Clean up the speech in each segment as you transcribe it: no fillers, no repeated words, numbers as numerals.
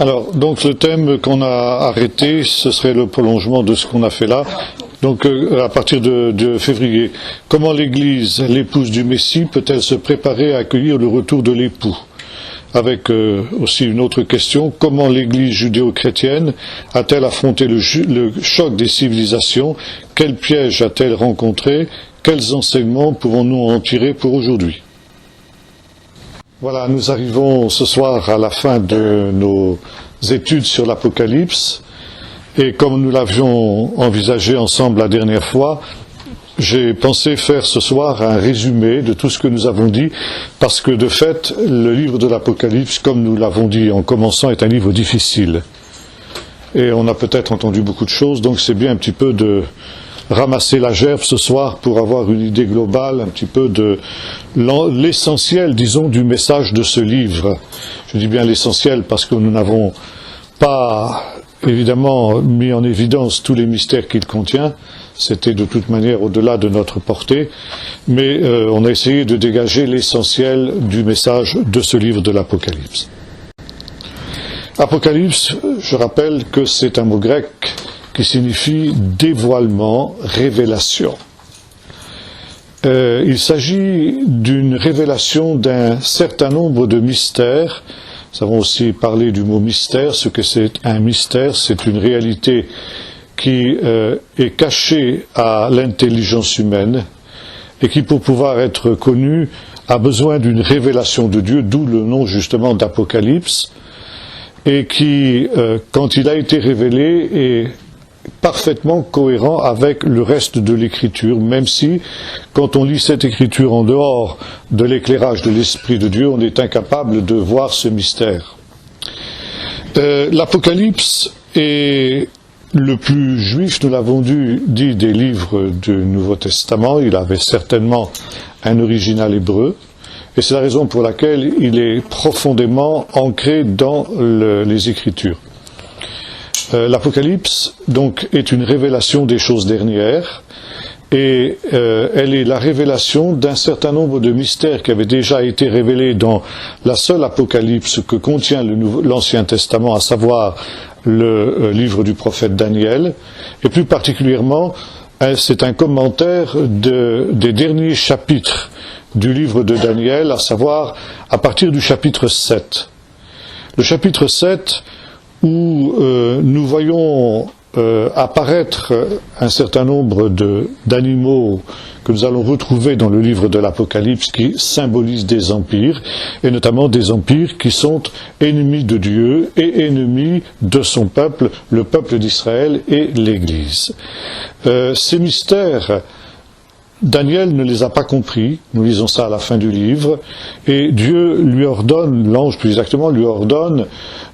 Alors, donc le thème qu'on a arrêté, ce serait le prolongement de ce qu'on a fait là. Donc, à partir de février, comment l'Église, l'épouse du Messie, peut-elle se préparer à accueillir le retour de l'époux? Avec aussi une autre question, comment l'Église judéo-chrétienne a-t-elle affronté le choc des civilisations? Quels pièges a-t-elle rencontrés? Quels enseignements pouvons-nous en tirer pour aujourd'hui? Voilà, nous arrivons ce soir à la fin de nos études sur l'Apocalypse, et comme nous l'avions envisagé ensemble la dernière fois, j'ai pensé faire ce soir un résumé de tout ce que nous avons dit, parce que de fait, le livre de l'Apocalypse, comme nous l'avons dit en commençant, est un livre difficile. Et on a peut-être entendu beaucoup de choses, donc c'est bien un petit peu de ramasser la gerbe ce soir pour avoir une idée globale, un petit peu de l'essentiel, disons, du message de ce livre. Je dis bien l'essentiel parce que nous n'avons pas, évidemment, mis en évidence tous les mystères qu'il contient. C'était de toute manière au-delà de notre portée, mais on a essayé de dégager l'essentiel du message de ce livre de l'Apocalypse. Apocalypse, je rappelle que c'est un mot grec qui signifie dévoilement, révélation. Il s'agit d'une révélation d'un certain nombre de mystères. Nous avons aussi parlé du mot mystère. Ce que c'est un mystère, c'est une réalité qui est cachée à l'intelligence humaine et qui, pour pouvoir être connue, a besoin d'une révélation de Dieu, d'où le nom justement d'Apocalypse, et qui, quand il a été révélé, est parfaitement cohérent avec le reste de l'écriture, même si, quand on lit cette écriture en dehors de l'éclairage de l'Esprit de Dieu, on est incapable de voir ce mystère. L'Apocalypse est le plus juif, nous l'avons dit, des livres du Nouveau Testament. Il avait certainement un original hébreu, et c'est la raison pour laquelle il est profondément ancré dans les Écritures. L'Apocalypse, donc, est une révélation des choses dernières, et elle est la révélation d'un certain nombre de mystères qui avaient déjà été révélés dans la seule Apocalypse que contient l'Ancien Testament, à savoir le livre du prophète Daniel, et plus particulièrement, c'est un commentaire des derniers chapitres du livre de Daniel, à savoir à partir du chapitre 7. Le chapitre 7, où nous voyons apparaître un certain nombre d'animaux que nous allons retrouver dans le livre de l'Apocalypse qui symbolisent des empires, et notamment des empires qui sont ennemis de Dieu et ennemis de son peuple, le peuple d'Israël et l'Église. Ces mystères, Daniel ne les a pas compris, nous lisons ça à la fin du livre, et Dieu lui ordonne, l'ange plus exactement, lui ordonne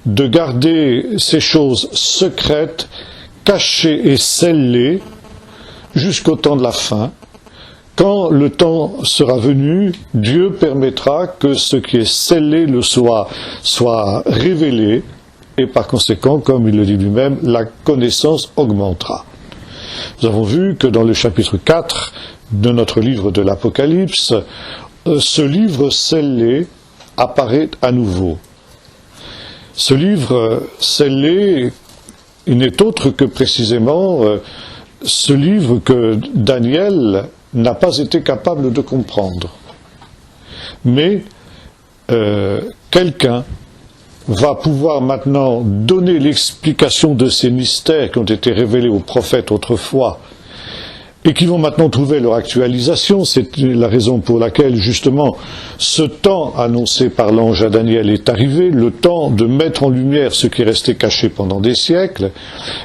de garder ces choses secrètes, cachées et scellées jusqu'au temps de la fin. Quand le temps sera venu, Dieu permettra que ce qui est scellé le soit révélé, et par conséquent, comme il le dit lui-même, la connaissance augmentera. Nous avons vu que dans le chapitre 4 de notre livre de l'Apocalypse, ce livre scellé apparaît à nouveau. Ce livre scellé, il n'est autre que précisément ce livre que Daniel n'a pas été capable de comprendre. Mais quelqu'un va pouvoir maintenant donner l'explication de ces mystères qui ont été révélés aux prophètes autrefois et qui vont maintenant trouver leur actualisation. C'est la raison pour laquelle, justement, ce temps annoncé par l'ange à Daniel est arrivé, le temps de mettre en lumière ce qui est resté caché pendant des siècles,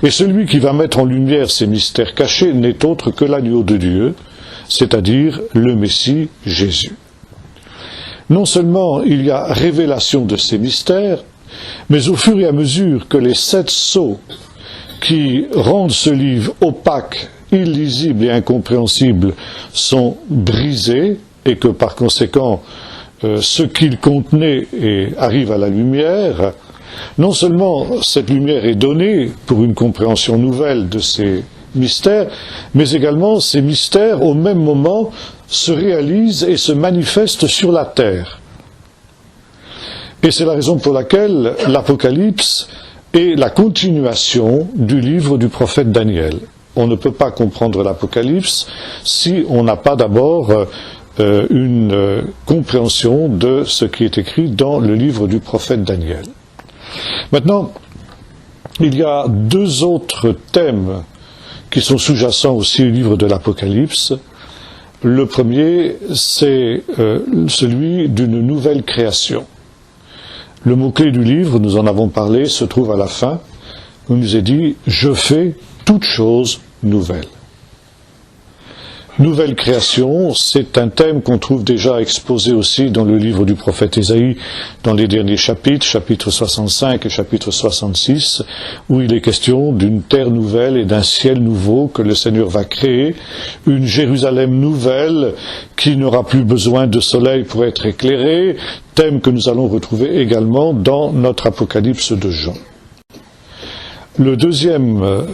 et celui qui va mettre en lumière ces mystères cachés n'est autre que l'agneau de Dieu, c'est-à-dire le Messie Jésus. Non seulement il y a révélation de ces mystères, mais au fur et à mesure que les 7 sceaux qui rendent ce livre opaque, illisible et incompréhensible sont brisés, et que par conséquent ce qu'il contenait arrive à la lumière, non seulement cette lumière est donnée pour une compréhension nouvelle de ces mystères, mais également ces mystères au même moment se réalisent et se manifestent sur la terre. Et c'est la raison pour laquelle l'Apocalypse est la continuation du livre du prophète Daniel. On ne peut pas comprendre l'Apocalypse si on n'a pas d'abord une compréhension de ce qui est écrit dans le livre du prophète Daniel. Maintenant, il y a deux autres thèmes qui sont sous-jacents aussi au livre de l'Apocalypse. Le premier, c'est celui d'une nouvelle création. Le mot-clé du livre, nous en avons parlé, se trouve à la fin, où il nous est dit « Je fais toutes choses nouvelles ». Nouvelle création, c'est un thème qu'on trouve déjà exposé aussi dans le livre du prophète Ésaïe, dans les derniers chapitres, chapitre 65 et chapitre 66, où il est question d'une terre nouvelle et d'un ciel nouveau que le Seigneur va créer, une Jérusalem nouvelle qui n'aura plus besoin de soleil pour être éclairée, thème que nous allons retrouver également dans notre Apocalypse de Jean. Le deuxième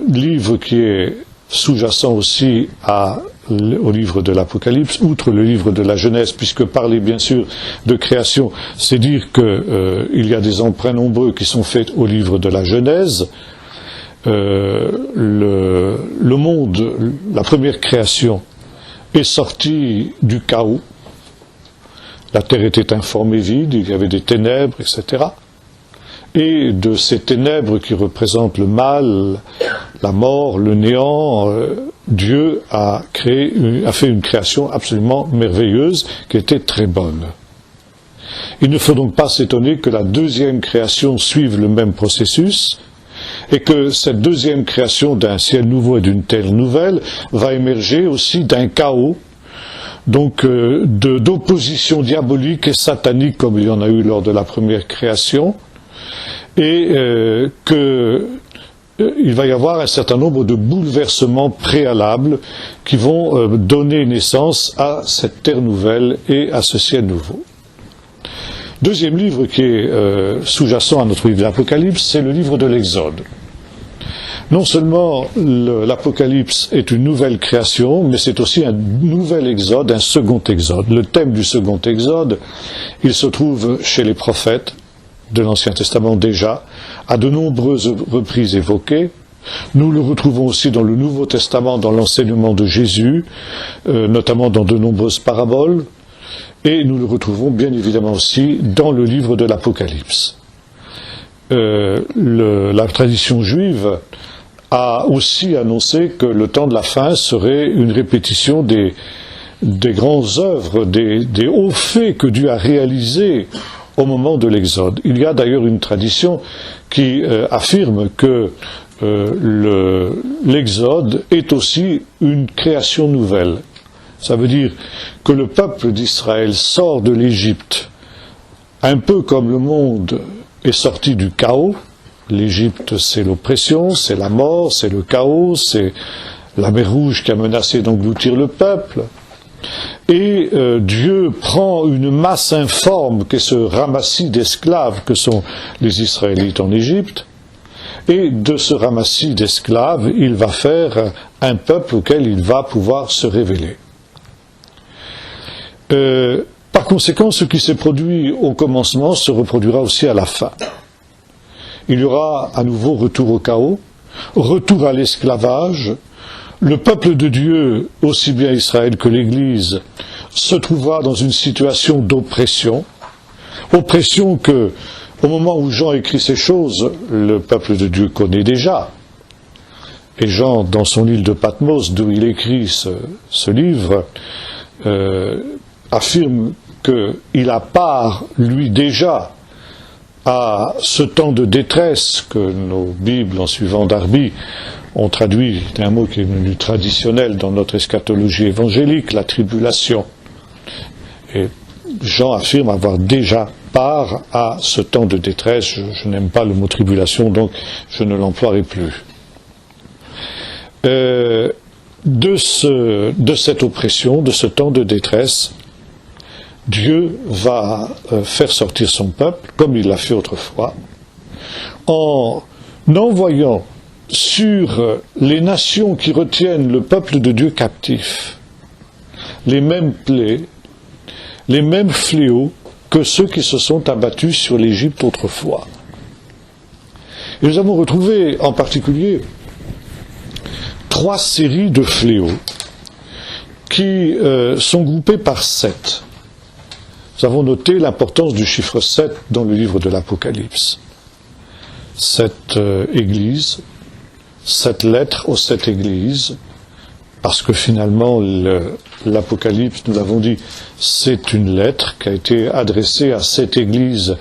livre qui est sous-jacent aussi au livre de l'Apocalypse, outre le livre de la Genèse, puisque parler bien sûr de création, c'est dire qu'il y a des emprunts nombreux qui sont faits au livre de la Genèse. Le monde, la première création, est sortie du chaos. La terre était informée vide, il y avait des ténèbres, etc. Et de ces ténèbres qui représentent le mal, la mort, le néant, Dieu a fait une création absolument merveilleuse qui était très bonne. Il ne faut donc pas s'étonner que la deuxième création suive le même processus et que cette deuxième création d'un ciel nouveau et d'une terre nouvelle va émerger aussi d'un chaos, donc d'opposition diabolique et satanique comme il y en a eu lors de la première création, et qu'il va y avoir un certain nombre de bouleversements préalables qui vont donner naissance à cette terre nouvelle et à ce ciel nouveau. Deuxième livre qui est sous-jacent à notre livre de l'Apocalypse, c'est le livre de l'Exode. Non seulement l'Apocalypse est une nouvelle création, mais c'est aussi un nouvel exode, un second exode. Le thème du second exode, il se trouve chez les prophètes de l'Ancien Testament déjà, à de nombreuses reprises évoqué. Nous le retrouvons aussi dans le Nouveau Testament, dans l'enseignement de Jésus, notamment dans de nombreuses paraboles, et nous le retrouvons bien évidemment aussi dans le livre de l'Apocalypse. La tradition juive a aussi annoncé que le temps de la fin serait une répétition des grandes œuvres, des hauts faits que Dieu a réalisés au moment de l'Exode. Il y a d'ailleurs une tradition qui affirme que l'Exode est aussi une création nouvelle. Ça veut dire que le peuple d'Israël sort de l'Égypte un peu comme le monde est sorti du chaos. L'Égypte, c'est l'oppression, c'est la mort, c'est le chaos, c'est la mer Rouge qui a menacé d'engloutir le peuple. Et Dieu prend une masse informe qu'est ce ramassis d'esclaves que sont les Israélites en Égypte, et de ce ramassis d'esclaves, il va faire un peuple auquel il va pouvoir se révéler. Par conséquent, ce qui s'est produit au commencement se reproduira aussi à la fin. Il y aura à nouveau retour au chaos, retour à l'esclavage. Le peuple de Dieu, aussi bien Israël que l'Église, se trouvera dans une situation d'oppression. Oppression que, au moment où Jean écrit ces choses, le peuple de Dieu connaît déjà. Et Jean, dans son île de Patmos, d'où il écrit ce livre, affirme qu'il a part, lui déjà, à ce temps de détresse que nos Bibles, en suivant Darby, ont traduit d'un mot qui est devenu traditionnel dans notre eschatologie évangélique, la tribulation. Et Jean affirme avoir déjà part à ce temps de détresse. Je n'aime pas le mot tribulation, donc je ne l'emploierai plus. De cette oppression, de ce temps de détresse, Dieu va faire sortir son peuple, comme il l'a fait autrefois, en envoyant sur les nations qui retiennent le peuple de Dieu captif les mêmes plaies, les mêmes fléaux que ceux qui se sont abattus sur l'Égypte autrefois. Et nous avons retrouvé en particulier 3 séries de fléaux qui sont groupés par 7. Nous avons noté l'importance du chiffre 7 dans le livre de l'Apocalypse. 7 églises, 7 lettres aux 7 églises, parce que finalement l'Apocalypse, nous l'avons dit, c'est une lettre qui a été adressée à 7 églises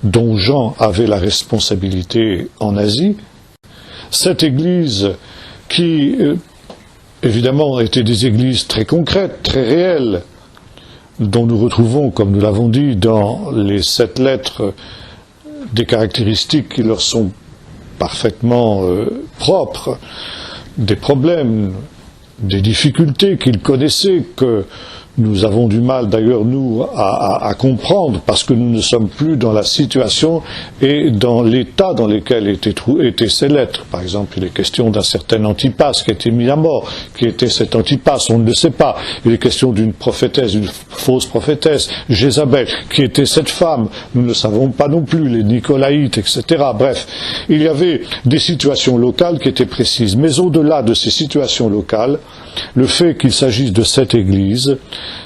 dont Jean avait la responsabilité en Asie. 7 églises qui, évidemment, étaient des églises très concrètes, très réelles, dont nous retrouvons, comme nous l'avons dit, dans les 7 lettres, des caractéristiques qui leur sont parfaitement propres, des problèmes, des difficultés qu'ils connaissaient, que nous avons du mal d'ailleurs nous à comprendre, parce que nous ne sommes plus dans la situation et dans l'état dans lequel étaient ces lettres. Par exemple, il est question d'un certain Antipas qui a été mis à mort. Qui était cet Antipas? On ne le sait pas. Il est question d'une prophétesse, d'une fausse prophétesse, Jézabel. Qui était cette femme? Nous ne savons pas non plus, les Nicolaïtes, etc. Bref, il y avait des situations locales qui étaient précises. Mais au-delà de ces situations locales, le fait qu'il s'agisse de 7 églises,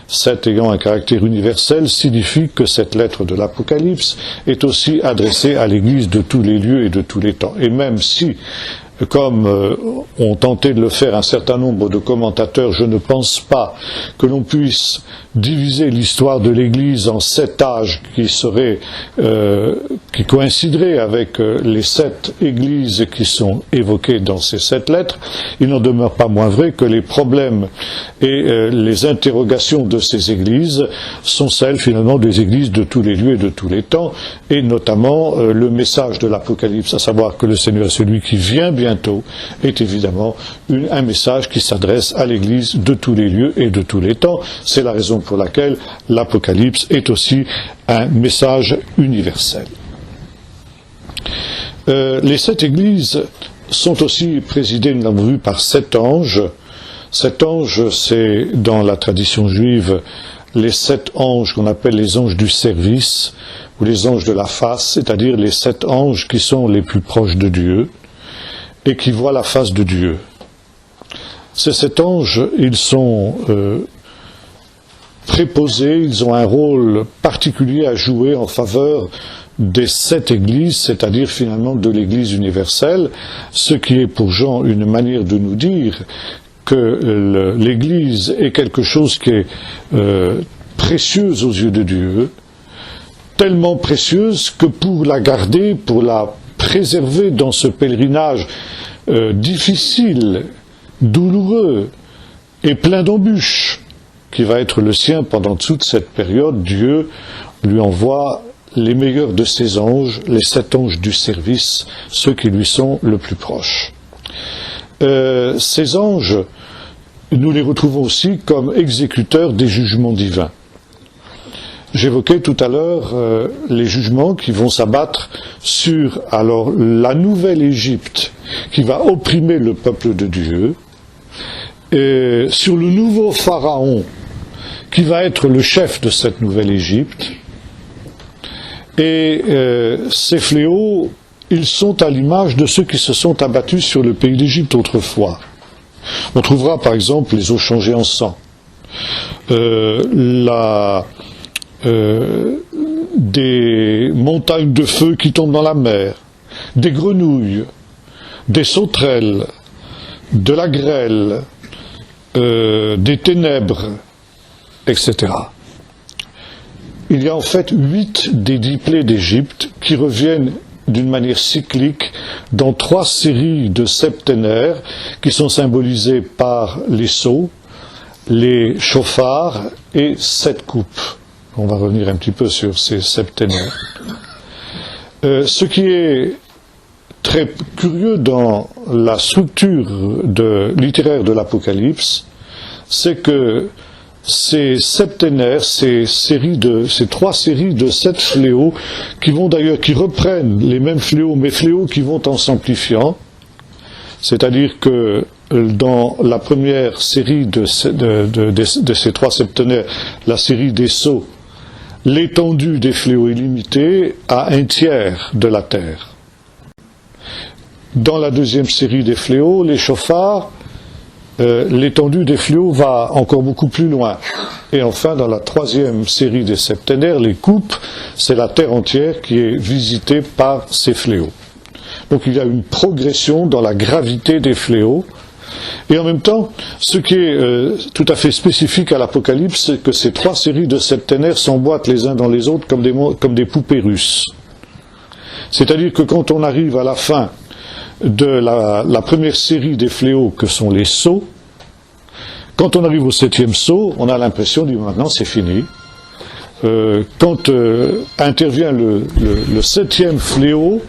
7 ayant un caractère universel, signifie que cette lettre de l'Apocalypse est aussi adressée à l'Église de tous les lieux et de tous les temps. Et même si, comme ont tenté de le faire un certain nombre de commentateurs, je ne pense pas que l'on puisse diviser l'histoire de l'Église en 7 âges qui coïncideraient avec les 7 églises qui sont évoquées dans ces 7 lettres. Il n'en demeure pas moins vrai que les problèmes et les interrogations de ces églises sont celles finalement des églises de tous les lieux et de tous les temps, et notamment le message de l'Apocalypse, à savoir que le Seigneur est celui qui vient bientôt, est évidemment un message qui s'adresse à l'Église de tous les lieux et de tous les temps. C'est la raison pour laquelle l'Apocalypse est aussi un message universel. Les 7 églises sont aussi présidées, nous l'avons vu, par 7 anges. 7 anges, c'est dans la tradition juive les 7 anges qu'on appelle les anges du service, ou les anges de la face, c'est-à-dire les 7 anges qui sont les plus proches de Dieu et qui voient la face de Dieu. Ces 7 anges, ils sont préposés, ils ont un rôle particulier à jouer en faveur des 7 églises, c'est-à-dire finalement de l'Église universelle, ce qui est pour Jean une manière de nous dire que l'Église est quelque chose qui est précieuse aux yeux de Dieu, tellement précieuse que pour la garder, pour la préserver dans ce pèlerinage difficile, douloureux et plein d'embûches qui va être le sien pendant toute cette période, Dieu lui envoie les meilleurs de ses anges, les 7 anges du service, ceux qui lui sont le plus proches. Ces anges, nous les retrouvons aussi comme exécuteurs des jugements divins. J'évoquais tout à l'heure les jugements qui vont s'abattre sur alors la nouvelle Égypte qui va opprimer le peuple de Dieu, et sur le nouveau pharaon qui va être le chef de cette nouvelle Égypte. Et ces fléaux, ils sont à l'image de ceux qui se sont abattus sur le pays d'Égypte autrefois. On trouvera par exemple les eaux changées en sang, des montagnes de feu qui tombent dans la mer, des grenouilles, des sauterelles, de la grêle, des ténèbres, etc. Il y a en fait 8 des 10 plaies d'Égypte qui reviennent d'une manière cyclique dans 3 séries de septénaires qui sont symbolisées par les sceaux, les chauffards et 7 coupes. On va revenir un petit peu sur ces septénaires. Ce qui est très curieux dans la structure littéraire de l'Apocalypse, c'est que ces septénaires, ces 3 séries de 7 fléaux, qui reprennent les mêmes fléaux, mais fléaux qui vont en s'amplifiant, c'est-à-dire que dans la première série de ces 3 septénaires, la série des sceaux, l'étendue des fléaux est limitée à 1/3 de la terre. Dans la deuxième série des fléaux, les chauffards, l'étendue des fléaux va encore beaucoup plus loin. Et enfin, dans la troisième série des septénaires, les coupes, c'est la terre entière qui est visitée par ces fléaux. Donc il y a une progression dans la gravité des fléaux. Et en même temps, ce qui est tout à fait spécifique à l'Apocalypse, c'est que ces trois séries de septénaires s'emboîtent les uns dans les autres comme des poupées russes. C'est-à-dire que quand on arrive à la fin de la première série des fléaux que sont les sceaux, quand on arrive au 7e sceau, on a l'impression de dire maintenant c'est fini. Quand intervient le 7e fléau,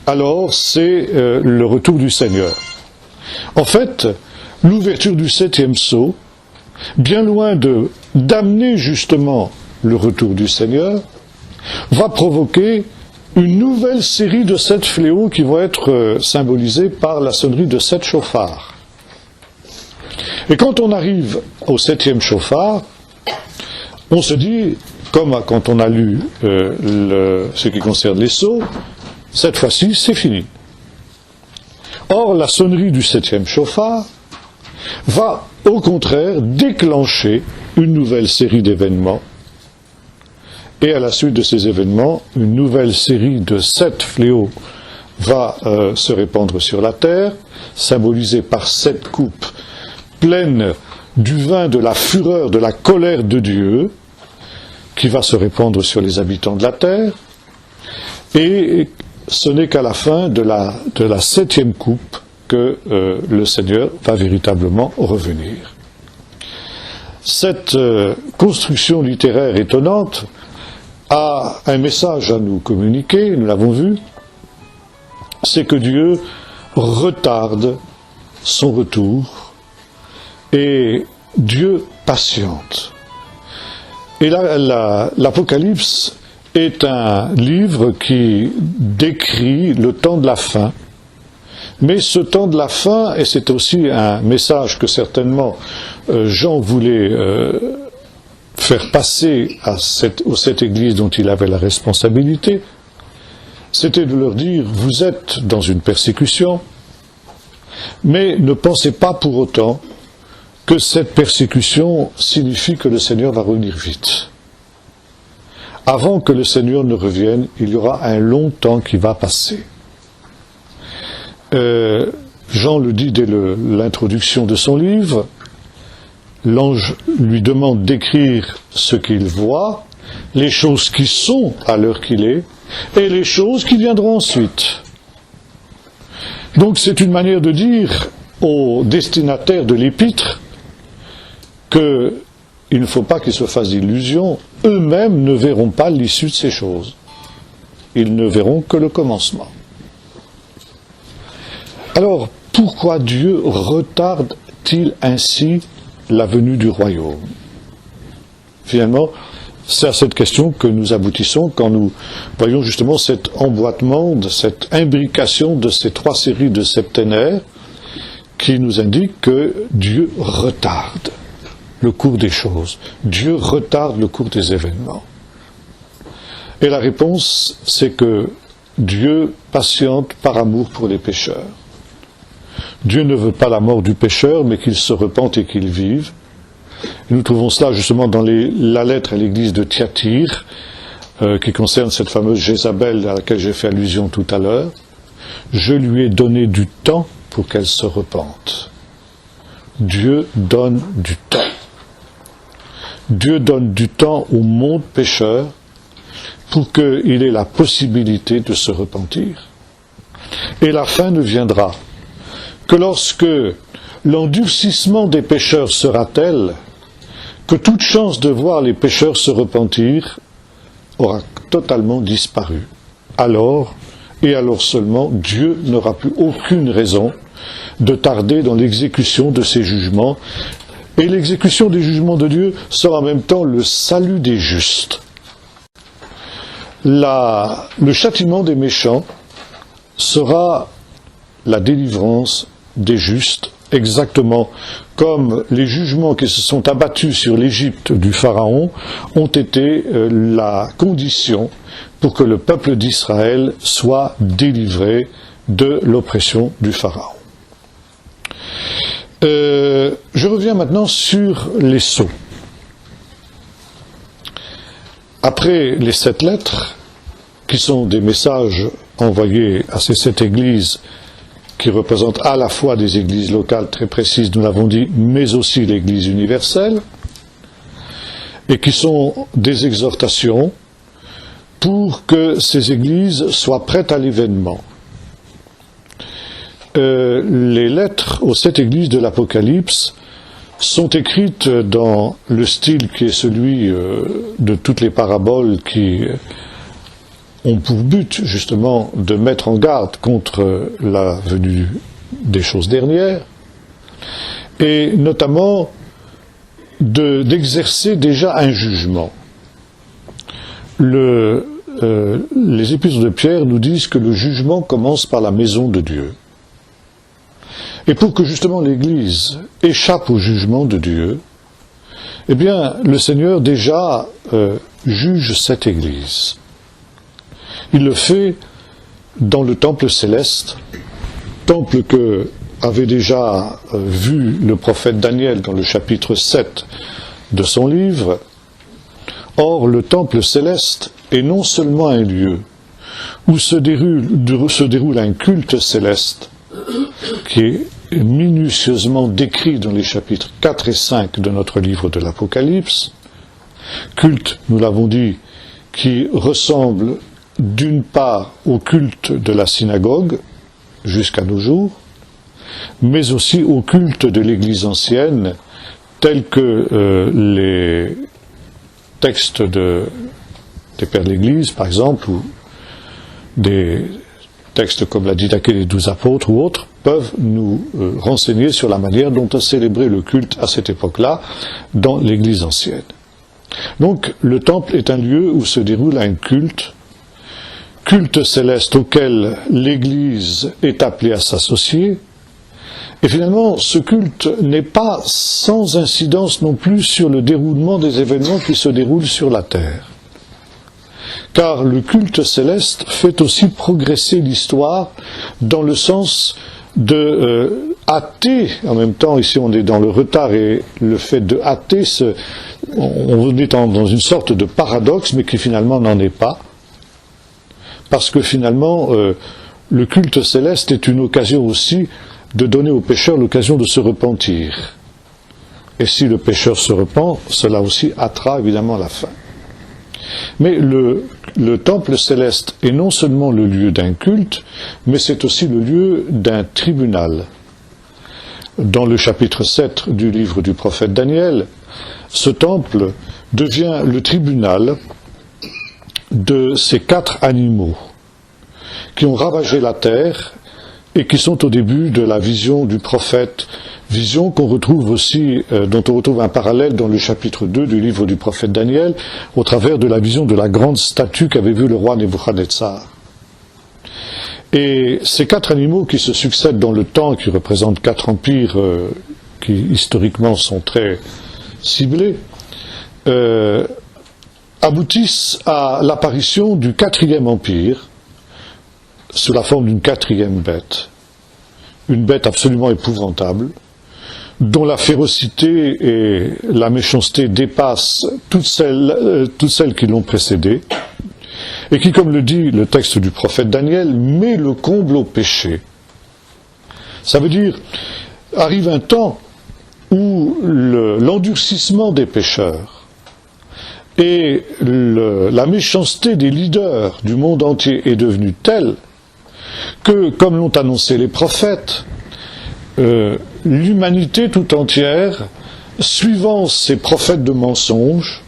alors c'est le retour du Seigneur. En fait, l'ouverture du 7e sceau, bien loin d'amener justement le retour du Seigneur, va provoquer une nouvelle série de 7 fléaux qui vont être symbolisés par la sonnerie de 7 chauffards. Et quand on arrive au 7e chauffard, on se dit, comme quand on a lu ce qui concerne les sceaux, cette fois-ci c'est fini. Or, la sonnerie du 7e chauffard va au contraire déclencher une nouvelle série d'événements. Et à la suite de ces événements, une nouvelle série de 7 fléaux va se répandre sur la terre, symbolisée par 7 coupes pleines du vin de la fureur, de la colère de Dieu, qui va se répandre sur les habitants de la terre. Et ce n'est qu'à la fin de la 7e coupe que le Seigneur va véritablement revenir. Cette construction littéraire étonnante a un message à nous communiquer, nous l'avons vu, c'est que Dieu retarde son retour et Dieu patiente. Et là, l'Apocalypse est un livre qui décrit le temps de la fin, mais ce temps de la fin, et c'est aussi un message que certainement Jean voulait faire passer aux 7 églises dont il avait la responsabilité, c'était de leur dire, vous êtes dans une persécution, mais ne pensez pas pour autant que cette persécution signifie que le Seigneur va revenir vite. Avant que le Seigneur ne revienne, il y aura un long temps qui va passer. Jean le dit dès l'introduction de son livre, l'ange lui demande d'écrire ce qu'il voit, les choses qui sont à l'heure qu'il est, et les choses qui viendront ensuite. Donc c'est une manière de dire aux destinataires de l'épître qu'il ne faut pas qu'ils se fassent d'illusions, eux-mêmes ne verront pas l'issue de ces choses. Ils ne verront que le commencement. Alors, pourquoi Dieu retarde-t-il ainsi la venue du royaume? Finalement, c'est à cette question que nous aboutissons quand nous voyons justement cet emboîtement, cette imbrication de ces 3 séries de septénaires qui nous indiquent que Dieu retarde le cours des choses. Dieu retarde le cours des événements. Et la réponse, c'est que Dieu patiente par amour pour les pécheurs. Dieu ne veut pas la mort du pécheur, mais qu'il se repente et qu'il vive. Et nous trouvons cela justement dans la lettre à l'église de Thyatire, qui concerne cette fameuse Jézabel à laquelle j'ai fait allusion tout à l'heure. Je lui ai donné du temps pour qu'elle se repente. Dieu donne du temps. Dieu donne du temps au monde pécheur pour qu'il ait la possibilité de se repentir. Et la fin ne viendra que lorsque l'endurcissement des pécheurs sera tel que toute chance de voir les pécheurs se repentir aura totalement disparu. Alors, et alors seulement, Dieu n'aura plus aucune raison de tarder dans l'exécution de ses jugements. Et l'exécution des jugements de Dieu sera en même temps le salut des justes. Le châtiment des méchants sera la délivrance des justes exactement comme les jugements qui se sont abattus sur l'Égypte du Pharaon ont été la condition pour que le peuple d'Israël soit délivré de l'oppression du Pharaon. Je reviens maintenant sur les sceaux. Après les 7 lettres, qui sont des messages envoyés à ces 7 églises, qui représentent à la fois des églises locales très précises, nous l'avons dit, mais aussi l'Église universelle, et qui sont des exhortations pour que ces églises soient prêtes à l'événement. Les lettres aux 7 églises de l'Apocalypse sont écrites dans le style qui est celui de toutes les paraboles qui ont pour but justement de mettre en garde contre la venue des choses dernières, et notamment d'exercer déjà un jugement. Les épîtres de Pierre nous disent que le jugement commence par la maison de Dieu. Et pour que justement l'Église échappe au jugement de Dieu, eh bien, le Seigneur déjà juge cette Église. Il le fait dans le temple céleste, temple que avait déjà vu le prophète Daniel dans le chapitre 7 de son livre. Or, le temple céleste est non seulement un lieu où se déroule un culte céleste, qui est minutieusement décrit dans les chapitres 4 et 5 de notre livre de l'Apocalypse, culte, nous l'avons dit, qui ressemble d'une part au culte de la synagogue, jusqu'à nos jours, mais aussi au culte de l'Église ancienne, tel que les textes des Pères de l'Église, par exemple, ou des textes comme la Didaché des 12 apôtres ou autres, peuvent nous renseigner sur la manière dont on célébrait le culte à cette époque-là dans l'Église ancienne. Donc, le temple est un lieu où se déroule un culte céleste auquel l'Église est appelée à s'associer. Et finalement, ce culte n'est pas sans incidence non plus sur le déroulement des événements qui se déroulent sur la terre. Car le culte céleste fait aussi progresser l'histoire dans le sens de hâter, en même temps, ici on est dans le retard et le fait de hâter, on est dans une sorte de paradoxe, mais qui finalement n'en est pas. Parce que finalement, le culte céleste est une occasion aussi de donner au pécheur l'occasion de se repentir. Et si le pécheur se repent, cela aussi hâtera évidemment la fin. Mais le temple céleste est non seulement le lieu d'un culte, mais c'est aussi le lieu d'un tribunal. Dans le chapitre 7 du livre du prophète Daniel, ce temple devient le tribunal de ces 4 animaux qui ont ravagé la terre et qui sont au début de la vision du prophète, vision qu'on retrouve aussi, dont on retrouve un parallèle dans le chapitre 2 du livre du prophète Daniel, au travers de la vision de la grande statue qu'avait vue le roi Nebuchadnezzar. Et ces 4 animaux qui se succèdent dans le temps, qui représentent 4 empires qui historiquement sont très ciblés, aboutissent à l'apparition du 4e empire, sous la forme d'une 4e bête. Une bête absolument épouvantable, dont la férocité et la méchanceté dépassent toutes celles qui l'ont précédée, et qui, comme le dit le texte du prophète Daniel, met le comble au péché. Ça veut dire, arrive un temps où l'endurcissement des pécheurs et la méchanceté des leaders du monde entier est devenue telle que, comme l'ont annoncé les prophètes, l'humanité tout entière, suivant ces prophètes de mensonges,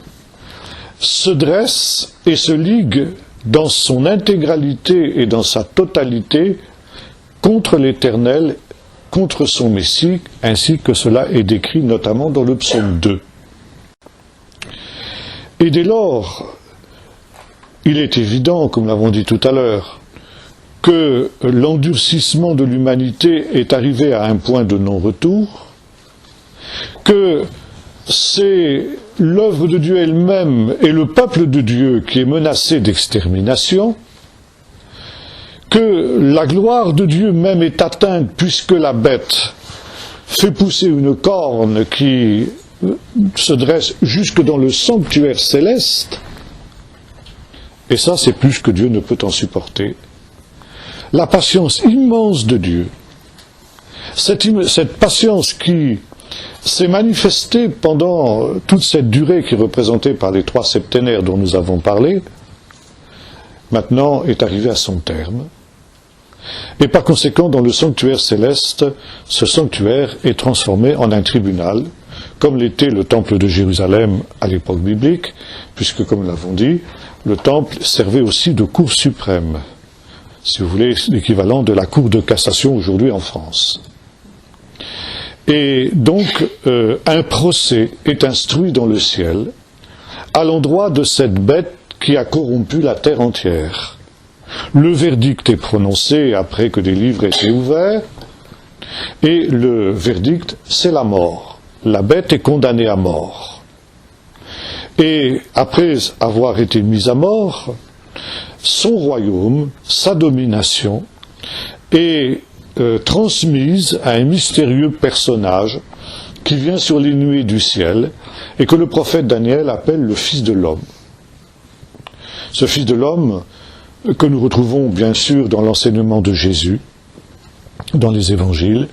se dresse et se ligue dans son intégralité et dans sa totalité contre l'Éternel, contre son Messie, ainsi que cela est décrit notamment dans le psaume 2. Et dès lors, il est évident, comme l'avons dit tout à l'heure, que l'endurcissement de l'humanité est arrivé à un point de non-retour, que c'est l'œuvre de Dieu elle-même et le peuple de Dieu qui est menacé d'extermination, que la gloire de Dieu même est atteinte puisque la bête fait pousser une corne qui se dresse jusque dans le sanctuaire céleste, et ça c'est plus que Dieu ne peut en supporter. La patience immense de Dieu, cette patience qui s'est manifestée pendant toute cette durée qui est représentée par les 3 septénaires dont nous avons parlé, maintenant est arrivée à son terme. Et par conséquent, dans le sanctuaire céleste, ce sanctuaire est transformé en un tribunal, comme l'était le temple de Jérusalem à l'époque biblique, puisque, comme nous l'avons dit, le temple servait aussi de cour suprême, si vous voulez, l'équivalent de la cour de cassation aujourd'hui en France. Et donc, un procès est instruit dans le ciel à l'endroit de cette bête qui a corrompu la terre entière. Le verdict est prononcé après que des livres aient été ouverts, et le verdict, c'est la mort. La bête est condamnée à mort. Et après avoir été mise à mort, son royaume, sa domination, est transmise à un mystérieux personnage qui vient sur les nuées du ciel et que le prophète Daniel appelle le Fils de l'homme. Ce Fils de l'homme, que nous retrouvons bien sûr dans l'enseignement de Jésus, dans les évangiles,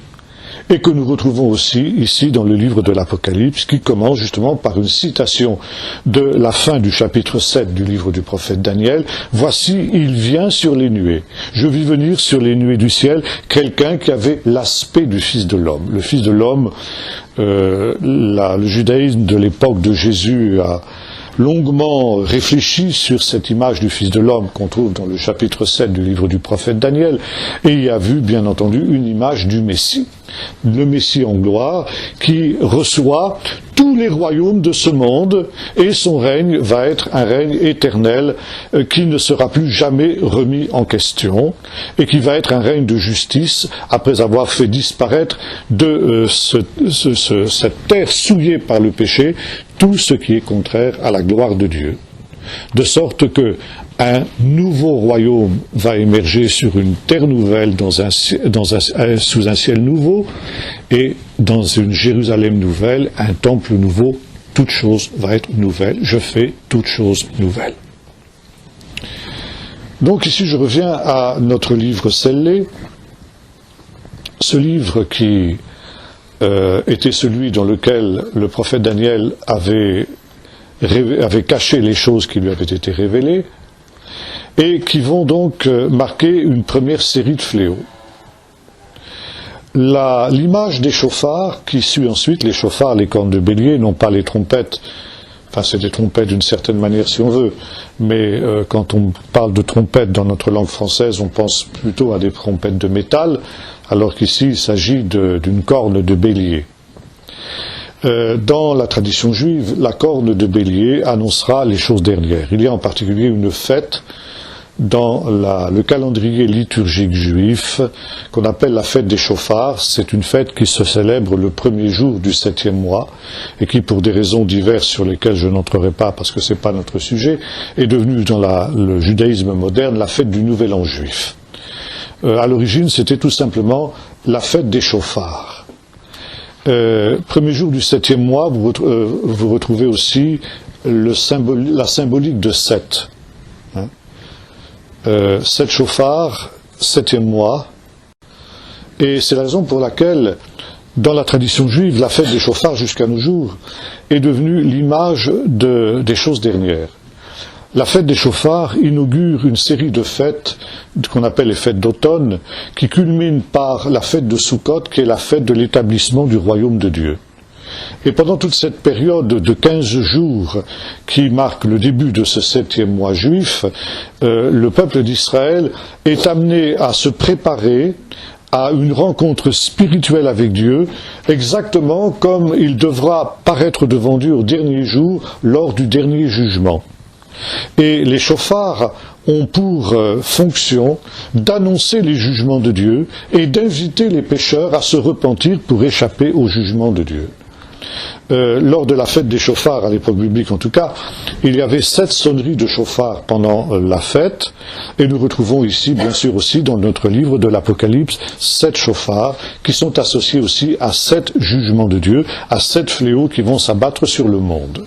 et que nous retrouvons aussi ici dans le livre de l'Apocalypse, qui commence justement par une citation de la fin du chapitre 7 du livre du prophète Daniel. « Voici, il vient sur les nuées. Je vis venir sur les nuées du ciel quelqu'un qui avait l'aspect du Fils de l'homme. » Le Fils de l'homme, le judaïsme de l'époque de Jésus a longuement réfléchi sur cette image du Fils de l'homme qu'on trouve dans le chapitre 7 du livre du prophète Daniel, et y a vu, bien entendu, une image du Messie, le Messie en gloire, qui reçoit tous les royaumes de ce monde, et son règne va être un règne éternel qui ne sera plus jamais remis en question, et qui va être un règne de justice après avoir fait disparaître de cette terre souillée par le péché tout ce qui est contraire à la gloire de Dieu. De sorte que un nouveau royaume va émerger sur une terre nouvelle, sous un ciel nouveau, et dans une Jérusalem nouvelle, un temple nouveau, toute chose va être nouvelle. Je fais toute chose nouvelle. Donc ici je reviens à notre livre scellé, ce livre qui était celui dans lequel le prophète Daniel avait caché les choses qui lui avaient été révélées, et qui vont donc marquer une première série de fléaux. L'image des chauffards, qui suit ensuite, les chauffards, les cornes de bélier, non pas les trompettes, enfin c'est des trompettes d'une certaine manière si on veut, mais quand on parle de trompettes dans notre langue française, on pense plutôt à des trompettes de métal, alors qu'ici il s'agit d'une corne de bélier. Dans la tradition juive, la corne de bélier annoncera les choses dernières. Il y a en particulier une fête dans le calendrier liturgique juif qu'on appelle la fête des chauffards. C'est une fête qui se célèbre le premier jour du 7e mois et qui, pour des raisons diverses sur lesquelles je n'entrerai pas parce que ce n'est pas notre sujet, est devenue dans le judaïsme moderne la fête du Nouvel An juif. À l'origine, c'était tout simplement la fête des chauffards. Premier jour du 7e mois, vous retrouvez aussi la symbolique de Seth. Sept chauffards, 7e mois, et c'est la raison pour laquelle, dans la tradition juive, la fête des chauffards jusqu'à nos jours est devenue l'image des choses dernières. La fête des chauffards inaugure une série de fêtes qu'on appelle les fêtes d'automne, qui culminent par la fête de Sukkot, qui est la fête de l'établissement du royaume de Dieu. Et pendant toute cette période de 15 jours qui marque le début de ce 7e mois juif, le peuple d'Israël est amené à se préparer à une rencontre spirituelle avec Dieu, exactement comme il devra paraître devant Dieu au dernier jour, lors du dernier jugement. Et les chauffards ont pour fonction d'annoncer les jugements de Dieu et d'inviter les pécheurs à se repentir pour échapper au jugement de Dieu. Lors de la fête des chauffards, à l'époque biblique en tout cas, il y avait 7 sonneries de chauffards pendant la fête, et nous retrouvons ici, bien sûr aussi, dans notre livre de l'Apocalypse, 7 chauffards qui sont associés aussi à 7 jugements de Dieu, à 7 fléaux qui vont s'abattre sur le monde.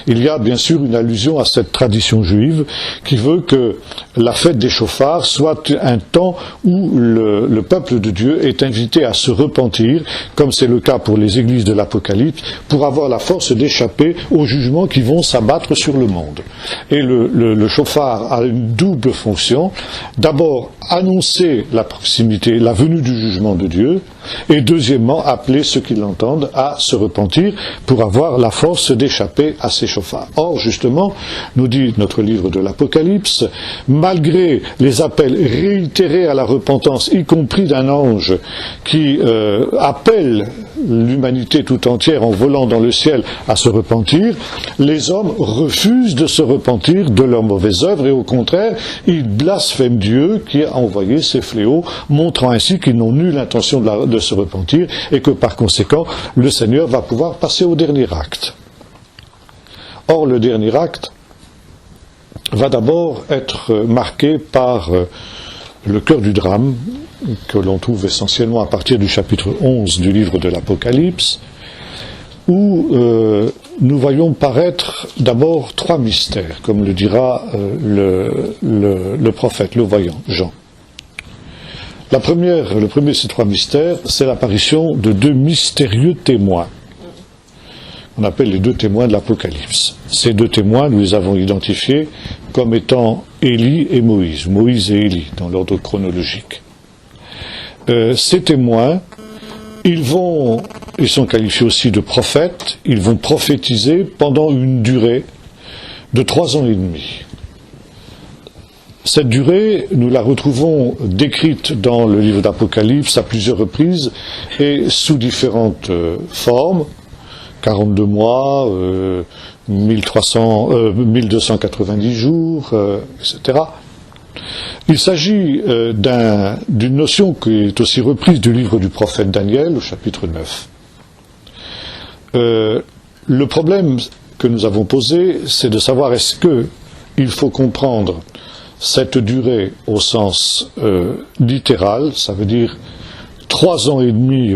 Il y a bien sûr une allusion à cette tradition juive qui veut que la fête des chauffards soit un temps où le peuple de Dieu est invité à se repentir, comme c'est le cas pour les églises de l'Apocalypse, pour avoir la force d'échapper aux jugements qui vont s'abattre sur le monde. Et le chauffard a une double fonction. D'abord, annoncer la proximité, la venue du jugement de Dieu, et deuxièmement, appeler ceux qui l'entendent à se repentir pour avoir la force d'échapper à ces chauffards. Or, justement, nous dit notre livre de l'Apocalypse, malgré les appels réitérés à la repentance, y compris d'un ange qui appelle l'humanité tout entière en volant dans le ciel à se repentir, les hommes refusent de se repentir de leurs mauvaises œuvres et au contraire, ils blasphèment Dieu qui a envoyé ces fléaux, montrant ainsi qu'ils n'ont nulle intention de se repentir et que par conséquent, le Seigneur va pouvoir passer au dernier acte. Or, le dernier acte va d'abord être marqué par le cœur du drame, que l'on trouve essentiellement à partir du chapitre 11 du livre de l'Apocalypse, où nous voyons paraître d'abord 3 mystères, comme le dira le prophète, le voyant, Jean. Le premier de ces 3 mystères, c'est l'apparition de 2 mystérieux témoins. On appelle les 2 témoins de l'Apocalypse. Ces 2 témoins, nous les avons identifiés comme étant Élie et Moïse. Moïse et Élie, dans l'ordre chronologique. Ces témoins, ils sont qualifiés aussi de prophètes, ils vont prophétiser pendant une durée de 3 ans et demi. Cette durée, nous la retrouvons décrite dans le livre d'Apocalypse à plusieurs reprises et sous différentes formes, 42 mois, 1290 jours, etc. Il s'agit d'une notion qui est aussi reprise du livre du prophète Daniel, au chapitre 9. Le problème que nous avons posé, c'est de savoir est-ce qu'il faut comprendre cette durée au sens littéral, ça veut dire 3 ans et demi,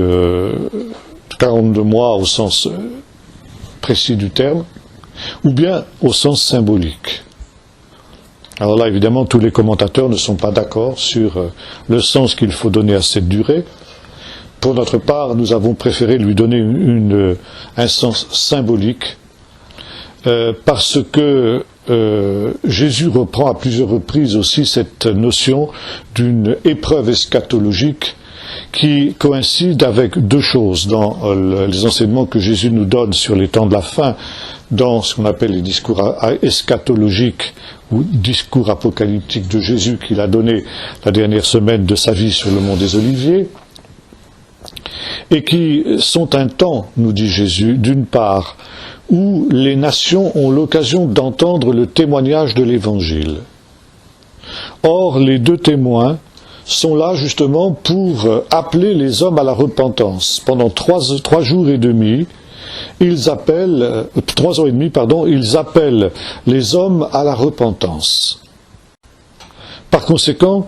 42 mois au sens précis du terme, ou bien au sens symbolique. Alors là, évidemment, tous les commentateurs ne sont pas d'accord sur le sens qu'il faut donner à cette durée. Pour notre part, nous avons préféré lui donner un sens symbolique, parce que Jésus reprend à plusieurs reprises aussi cette notion d'une épreuve eschatologique qui coïncide avec 2 choses dans les enseignements que Jésus nous donne sur les temps de la fin, dans ce qu'on appelle les discours eschatologiques ou discours apocalyptiques de Jésus qu'il a donné la dernière semaine de sa vie sur le mont des Oliviers, et qui sont un temps, nous dit Jésus, d'une part, où les nations ont l'occasion d'entendre le témoignage de l'Évangile. Or, les 2 témoins sont là justement pour appeler les hommes à la repentance. Pendant 3 jours et demi, 3 ans et demi, ils appellent les hommes à la repentance. Par conséquent,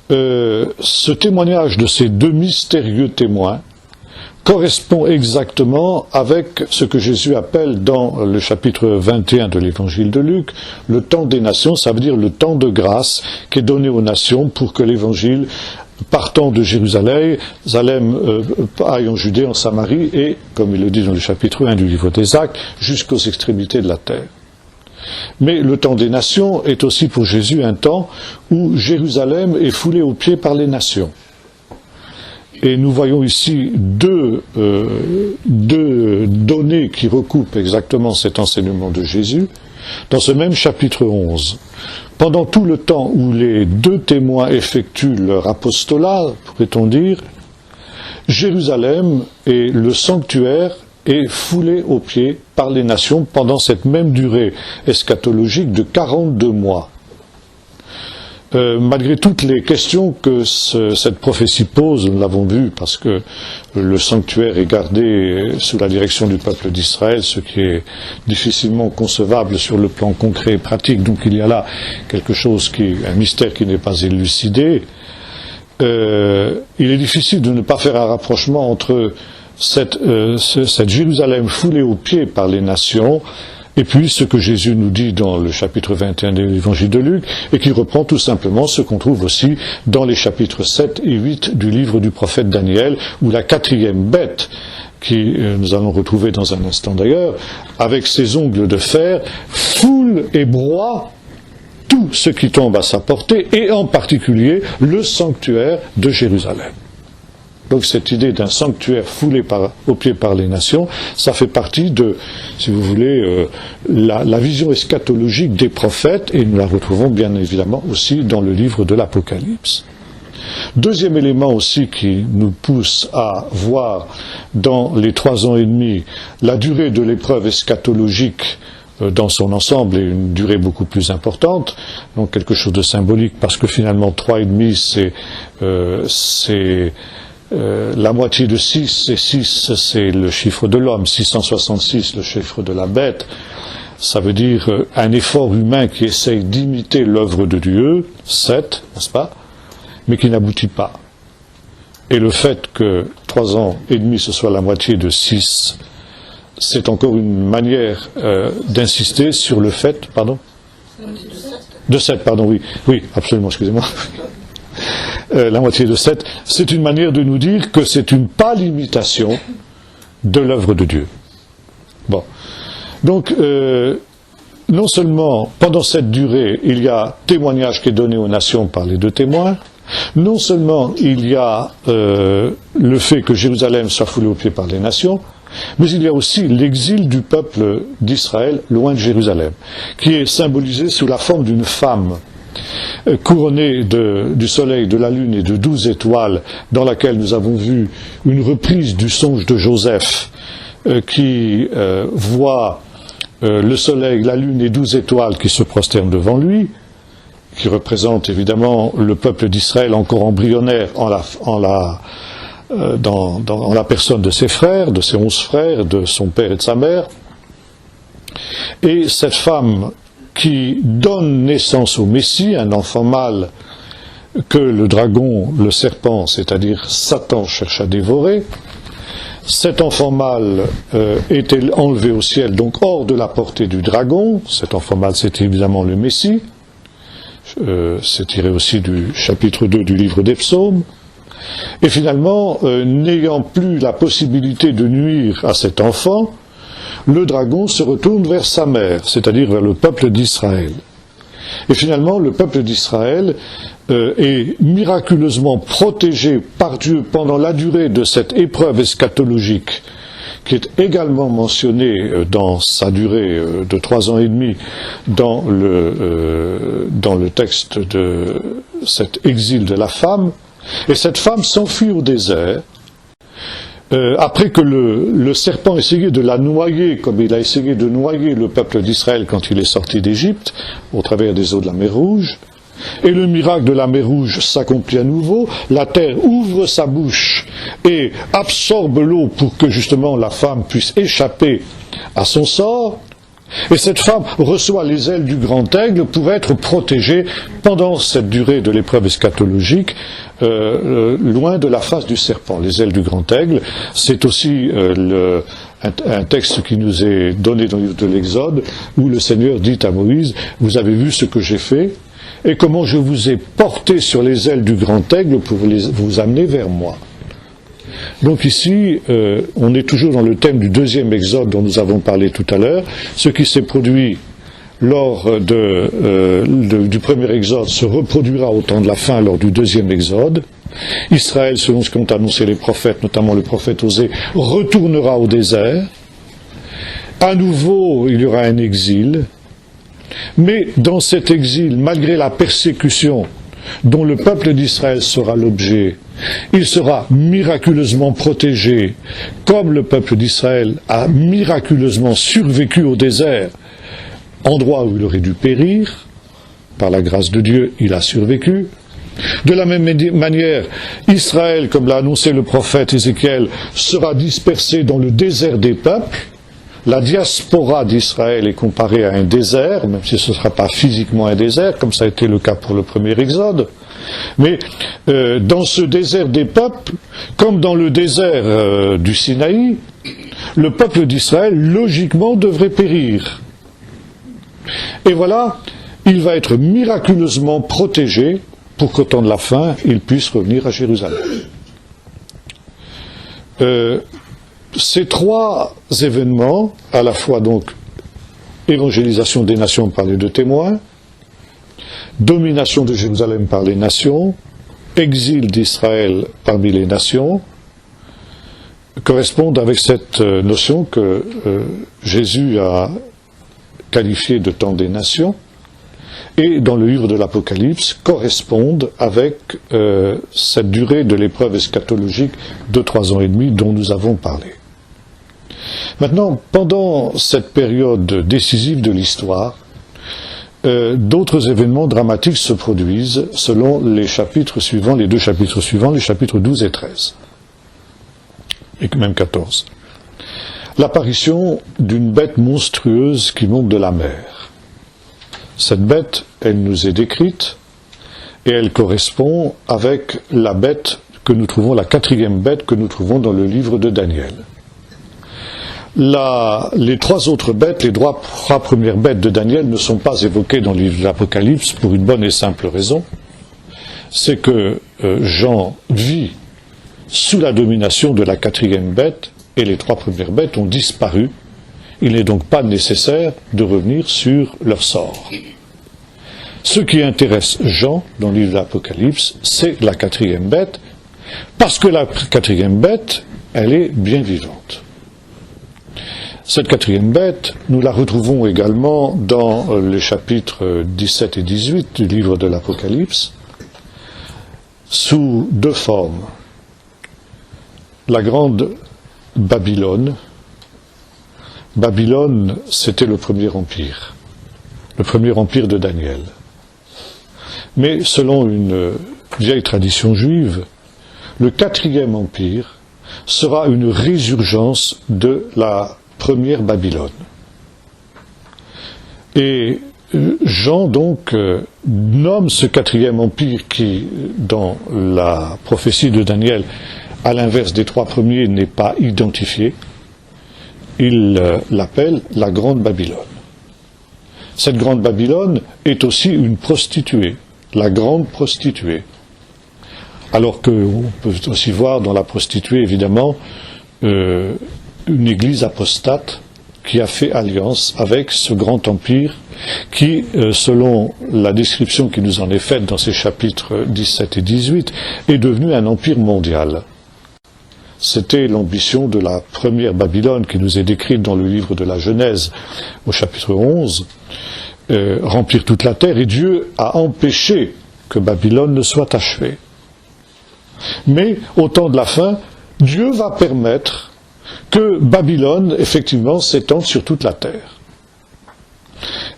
ce témoignage de ces 2 mystérieux témoins correspond exactement avec ce que Jésus appelle dans le chapitre 21 de l'évangile de Luc, le temps des nations, ça veut dire le temps de grâce qui est donné aux nations pour que l'évangile, partant de Jérusalem, aille en Judée, en Samarie et, comme il le dit dans le chapitre 1 du livre des Actes, jusqu'aux extrémités de la terre. Mais le temps des nations est aussi pour Jésus un temps où Jérusalem est foulée aux pieds par les nations. Et nous voyons ici deux données qui recoupent exactement cet enseignement de Jésus dans ce même chapitre 11. Pendant tout le temps où les 2 témoins effectuent leur apostolat, pourrait-on dire, Jérusalem et le sanctuaire est foulé aux pieds par les nations pendant cette même durée eschatologique de 42 mois. malgré toutes les questions que cette prophétie pose, nous l'avons vu, parce que le sanctuaire est gardé sous la direction du peuple d'Israël, ce qui est difficilement concevable sur le plan concret et pratique. Donc il y a là quelque chose un mystère qui n'est pas élucidé. Il est difficile de ne pas faire un rapprochement entre cette Jérusalem foulée aux pieds par les nations et puis ce que Jésus nous dit dans le chapitre 21 de l'évangile de Luc, et qui reprend tout simplement ce qu'on trouve aussi dans les chapitres 7 et 8 du livre du prophète Daniel, où la quatrième bête, qui nous allons retrouver dans un instant d'ailleurs, avec ses ongles de fer, foule et broie tout ce qui tombe à sa portée, et en particulier le sanctuaire de Jérusalem. Donc cette idée d'un sanctuaire foulé aux pieds par les nations, ça fait partie de, si vous voulez, la vision eschatologique des prophètes, et nous la retrouvons bien évidemment aussi dans le livre de l'Apocalypse. Deuxième élément aussi qui nous pousse à voir dans les 3 ans et demi la durée de l'épreuve eschatologique dans son ensemble, et une durée beaucoup plus importante, donc quelque chose de symbolique, parce que finalement 3 et demi c'est la moitié de 6, et 6 c'est le chiffre de l'homme, 666 le chiffre de la bête, ça veut dire un effort humain qui essaye d'imiter l'œuvre de Dieu, 7, n'est-ce pas, mais qui n'aboutit pas. Et le fait que 3 ans et demi ce soit la moitié de 6, c'est encore une manière d'insister sur le fait, pardon ? De 7, pardon, oui. Oui, absolument, excusez-moi. La moitié de 7, c'est une manière de nous dire que c'est une pâle imitation de l'œuvre de Dieu. Bon. Donc, non seulement, pendant cette durée, il y a témoignage qui est donné aux nations par les 2 témoins, non seulement il y a le fait que Jérusalem soit foulée aux pieds par les nations, mais il y a aussi l'exil du peuple d'Israël loin de Jérusalem, qui est symbolisé sous la forme d'une femme couronnée du soleil, de la lune et de 12 étoiles, dans laquelle nous avons vu une reprise du songe de Joseph, qui voit le soleil, la lune et 12 étoiles qui se prosternent devant lui, qui représente évidemment le peuple d'Israël encore embryonnaire dans la personne de ses frères, de ses 11 frères, de son père et de sa mère. Et cette femme qui donne naissance au Messie, un enfant mâle que le dragon, le serpent, c'est-à-dire Satan, cherche à dévorer. Cet enfant mâle est enlevé au ciel, donc hors de la portée du dragon. Cet enfant mâle, c'est évidemment le Messie. C'est tiré aussi du chapitre 2 du livre des Psaumes. Et finalement, n'ayant plus la possibilité de nuire à cet enfant, le dragon se retourne vers sa mère, c'est-à-dire vers le peuple d'Israël. Et finalement, le peuple d'Israël est miraculeusement protégé par Dieu pendant la durée de cette épreuve eschatologique, qui est également mentionnée dans sa durée de 3 ans et demi dans le texte de cet exil de la femme. Et cette femme s'enfuit au désert, après que le serpent essayait de la noyer, comme il a essayé de noyer le peuple d'Israël quand il est sorti d'Égypte, au travers des eaux de la mer Rouge. Et le miracle de la mer Rouge s'accomplit à nouveau, la terre ouvre sa bouche et absorbe l'eau pour que justement la femme puisse échapper à son sort. Et cette femme reçoit les ailes du grand aigle pour être protégée pendant cette durée de l'épreuve eschatologique, loin de la face du serpent. Les ailes du grand aigle, c'est aussi un texte qui nous est donné dans le livre de l'Exode, où le Seigneur dit à Moïse, « Vous avez vu ce que j'ai fait, et comment je vous ai porté sur les ailes du grand aigle pour vous amener vers moi. » Donc ici, on est toujours dans le thème du 2e exode dont nous avons parlé tout à l'heure. Ce qui s'est produit lors du premier exode se reproduira au temps de la fin lors du 2e exode. Israël, selon ce qu'ont annoncé les prophètes, notamment le prophète Osée, retournera au désert. À nouveau, il y aura un exil. Mais dans cet exil, malgré la persécution dont le peuple d'Israël sera l'objet, il sera miraculeusement protégé, comme le peuple d'Israël a miraculeusement survécu au désert, endroit où il aurait dû périr. par la grâce de Dieu, il a survécu. De la même manière, Israël, comme l'a annoncé le prophète Ézéchiel, sera dispersé dans le désert des peuples. La diaspora d'Israël est comparée à un désert, même si ce ne sera pas physiquement un désert, comme ça a été le cas pour le premier Exode. Mais dans ce désert des peuples, comme dans le désert du Sinaï, le peuple d'Israël, logiquement, devrait périr. Et voilà, il va être miraculeusement protégé pour qu'au temps de la fin, il puisse revenir à Jérusalem. Ces trois événements, à la fois donc évangélisation des nations par les deux témoins, domination de Jérusalem par les nations, exil d'Israël parmi les nations, correspondent avec cette notion que Jésus a qualifiée de temps des nations, et dans le livre de l'Apocalypse correspondent avec cette durée de l'épreuve eschatologique de 3 ans et demi dont nous avons parlé. Maintenant, pendant cette période décisive de l'histoire, d'autres événements dramatiques se produisent selon les chapitres suivants, les deux chapitres suivants, les chapitres 12 et 13, et même 14. L'apparition d'une bête monstrueuse qui monte de la mer. Cette bête, elle nous est décrite, et elle correspond avec la bête que nous trouvons, la 4e bête que nous trouvons dans le livre de Daniel. Les 3 autres bêtes, les 3 premières bêtes de Daniel ne sont pas évoquées dans le livre de l'Apocalypse pour une bonne et simple raison, c'est que Jean vit sous la domination de la 4e bête, et les 3 premières bêtes ont disparu. Il n'est donc pas nécessaire de revenir sur leur sort. Ce qui intéresse Jean dans le livre de l'Apocalypse, c'est la 4e bête, parce que la 4e bête, elle est bien vivante. Cette 4e bête, nous la retrouvons également dans les chapitres 17 et 18 du livre de l'Apocalypse, sous 2 formes. La grande Babylone. Babylone, c'était le premier empire de Daniel. Mais selon une vieille tradition juive, le 4e empire sera une résurgence de la première Babylone. Et Jean donc nomme ce 4e empire qui, dans la prophétie de Daniel, à l'inverse des 3 premiers, n'est pas identifié. Il l'appelle la Grande Babylone. Cette Grande Babylone est aussi une prostituée, la grande prostituée. Alors qu'on peut aussi voir dans la prostituée, évidemment, une église apostate qui a fait alliance avec ce grand empire qui, selon la description qui nous en est faite dans ces chapitres 17 et 18, est devenu un empire mondial. C'était l'ambition de la première Babylone qui nous est décrite dans le livre de la Genèse au chapitre 11, remplir toute la terre, et Dieu a empêché que Babylone ne soit achevée. Mais au temps de la fin, Dieu va permettre que Babylone, effectivement, s'étende sur toute la terre.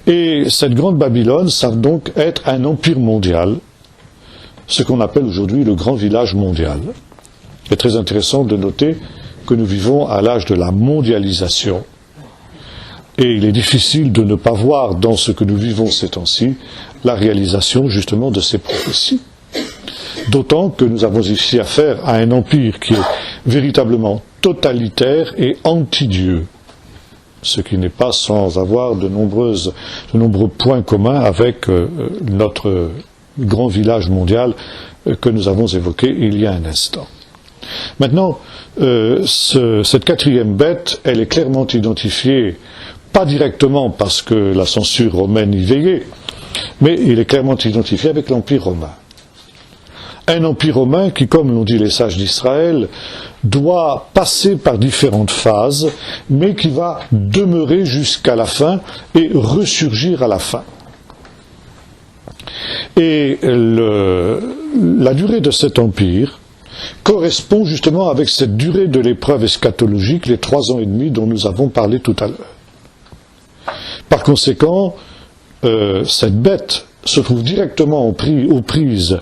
Et cette grande Babylone, ça va donc être un empire mondial, ce qu'on appelle aujourd'hui le grand village mondial. Il est très intéressant de noter que nous vivons à l'âge de la mondialisation. Et il est difficile de ne pas voir dans ce que nous vivons ces temps-ci la réalisation justement de ces prophéties. D'autant que nous avons ici affaire à un empire qui est véritablement totalitaire et anti-Dieu. Ce qui n'est pas sans avoir de nombreux points communs avec notre grand village mondial que nous avons évoqué il y a un instant. Maintenant, cette 4e bête, elle est clairement identifiée, pas directement parce que la censure romaine y veillait, mais il est clairement identifié avec l'Empire romain. Un empire romain qui, comme l'ont dit les sages d'Israël, doit passer par différentes phases, mais qui va demeurer jusqu'à la fin et ressurgir à la fin. Et la durée de cet empire correspond justement avec cette durée de l'épreuve eschatologique, les 3 ans et demi dont nous avons parlé tout à l'heure. Par conséquent, cette bête se trouve directement aux prises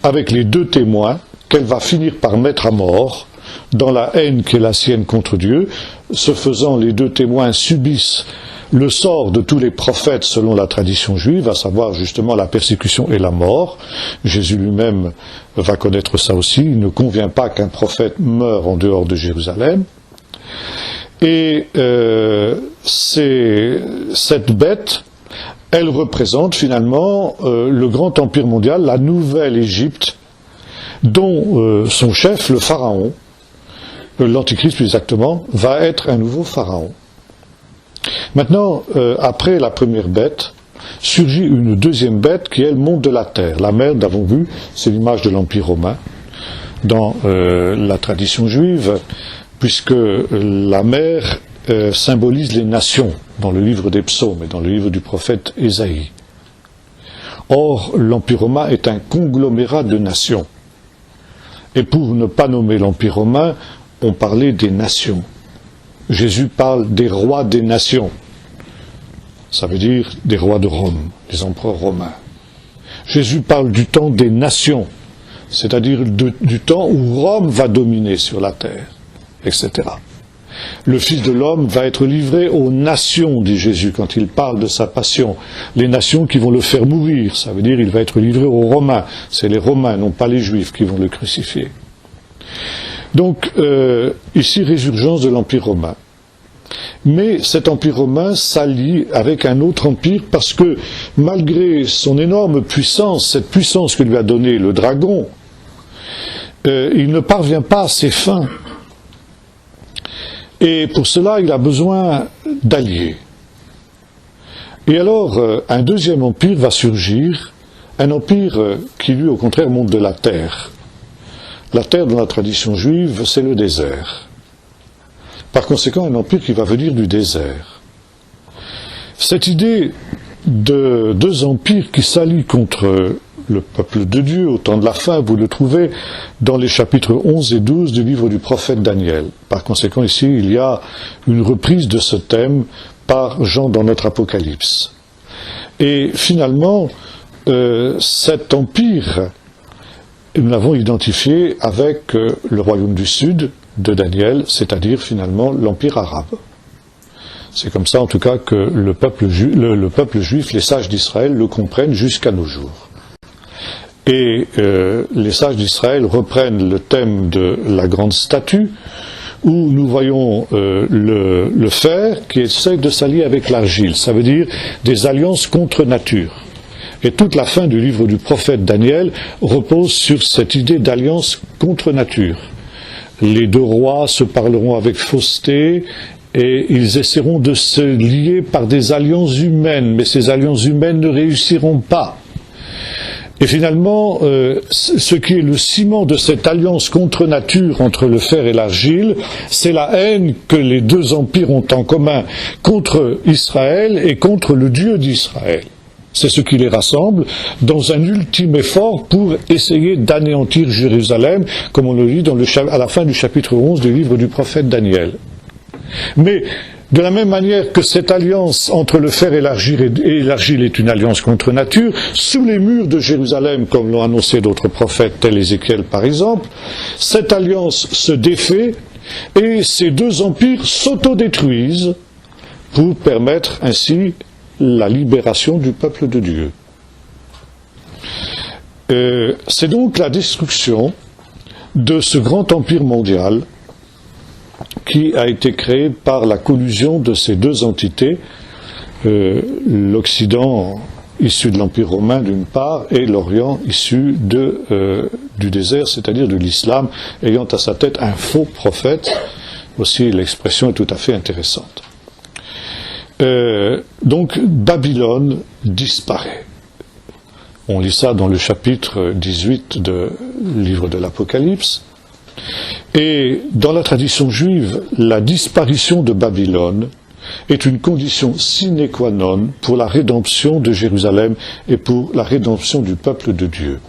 avec les deux témoins qu'elle va finir par mettre à mort dans la haine qui est la sienne contre Dieu. Ce faisant, les deux témoins subissent le sort de tous les prophètes selon la tradition juive, à savoir justement la persécution et la mort. Jésus lui-même va connaître ça aussi. Il ne convient pas qu'un prophète meure en dehors de Jérusalem. Et cette bête, elle représente finalement le grand empire mondial, la nouvelle Égypte, dont son chef, le pharaon, l'antichrist plus exactement, va être un nouveau pharaon. Maintenant, après la première bête, surgit une deuxième bête qui, elle, monte de la terre. La mer, nous l'avons vu, c'est l'image de l'Empire romain dans la tradition juive, puisque la mer symbolise les nations dans le livre des psaumes et dans le livre du prophète Ésaïe. Or, l'Empire romain est un conglomérat de nations. Et pour ne pas nommer l'Empire romain, on parlait des nations. Jésus parle des rois des nations. Ça veut dire des rois de Rome, des empereurs romains. Jésus parle du temps des nations, c'est-à-dire du temps où Rome va dominer sur la terre, etc. Le Fils de l'homme va être livré aux nations, dit Jésus, quand il parle de sa passion. Les nations qui vont le faire mourir, ça veut dire qu'il va être livré aux Romains. C'est les Romains, non pas les Juifs, qui vont le crucifier. Donc, ici, résurgence de l'Empire romain. Mais cet Empire romain s'allie avec un autre empire parce que, malgré son énorme puissance, cette puissance que lui a donnée le dragon, il ne parvient pas à ses fins. Et pour cela, il a besoin d'alliés. Et alors, un deuxième empire va surgir, un empire qui, lui, au contraire, monte de la terre. La terre, dans la tradition juive, c'est le désert. Par conséquent, un empire qui va venir du désert. Cette idée de deux empires qui s'allient contre le peuple de Dieu au temps de la fin, vous le trouvez dans les chapitres 11 et 12 du livre du prophète Daniel. Par conséquent, ici, il y a une reprise de ce thème par Jean dans notre Apocalypse. Et finalement, cet empire, nous l'avons identifié avec le royaume du Sud de Daniel, c'est-à-dire finalement l'empire arabe. C'est comme ça en tout cas que le peuple juif, les sages d'Israël, le comprennent jusqu'à nos jours. Et les sages d'Israël reprennent le thème de la grande statue, où nous voyons le fer qui essaie de s'allier avec l'argile. Ça veut dire des alliances contre nature. Et toute la fin du livre du prophète Daniel repose sur cette idée d'alliance contre nature. Les deux rois se parleront avec fausseté et ils essaieront de se lier par des alliances humaines, mais ces alliances humaines ne réussiront pas. Et finalement, ce qui est le ciment de cette alliance contre nature entre le fer et l'argile, c'est la haine que les deux empires ont en commun contre Israël et contre le Dieu d'Israël. C'est ce qui les rassemble dans un ultime effort pour essayer d'anéantir Jérusalem, comme on le lit à la fin du chapitre 11 du livre du prophète Daniel. Mais de la même manière que cette alliance entre le fer et l'argile est une alliance contre nature, sous les murs de Jérusalem, comme l'ont annoncé d'autres prophètes, tel Ézéchiel par exemple, cette alliance se défait et ces deux empires s'autodétruisent pour permettre ainsi la libération du peuple de Dieu. C'est donc la destruction de ce grand empire mondial qui a été créé par la collusion de ces deux entités, l'Occident issu de l'Empire romain d'une part et l'Orient issu du désert, c'est-à-dire de l'islam, ayant à sa tête un faux prophète. Aussi l'expression est tout à fait intéressante. Donc Babylone disparaît. On lit ça dans le chapitre 18 du livre de l'Apocalypse. Et dans la tradition juive, la disparition de Babylone est une condition sine qua non pour la rédemption de Jérusalem et pour la rédemption du peuple de Dieu.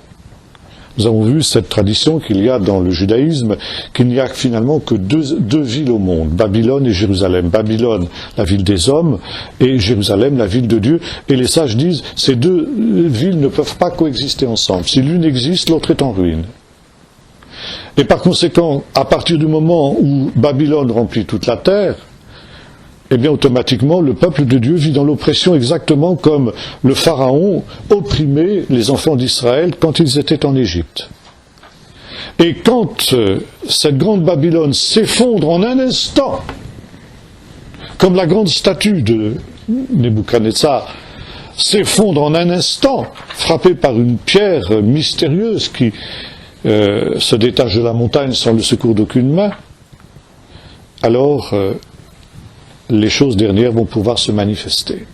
Nous avons vu cette tradition qu'il y a dans le judaïsme, qu'il n'y a finalement que deux villes au monde, Babylone et Jérusalem. Babylone, la ville des hommes, et Jérusalem, la ville de Dieu. Et les sages disent, ces deux villes ne peuvent pas coexister ensemble. Si l'une existe, l'autre est en ruine. Et par conséquent, à partir du moment où Babylone remplit toute la terre, eh bien automatiquement le peuple de Dieu vit dans l'oppression exactement comme le Pharaon opprimait les enfants d'Israël quand ils étaient en Égypte. Et quand cette grande Babylone s'effondre en un instant, comme la grande statue de Nebuchadnezzar s'effondre en un instant, frappée par une pierre mystérieuse qui se détache de la montagne sans le secours d'aucune main, alors les choses dernières vont pouvoir se manifester.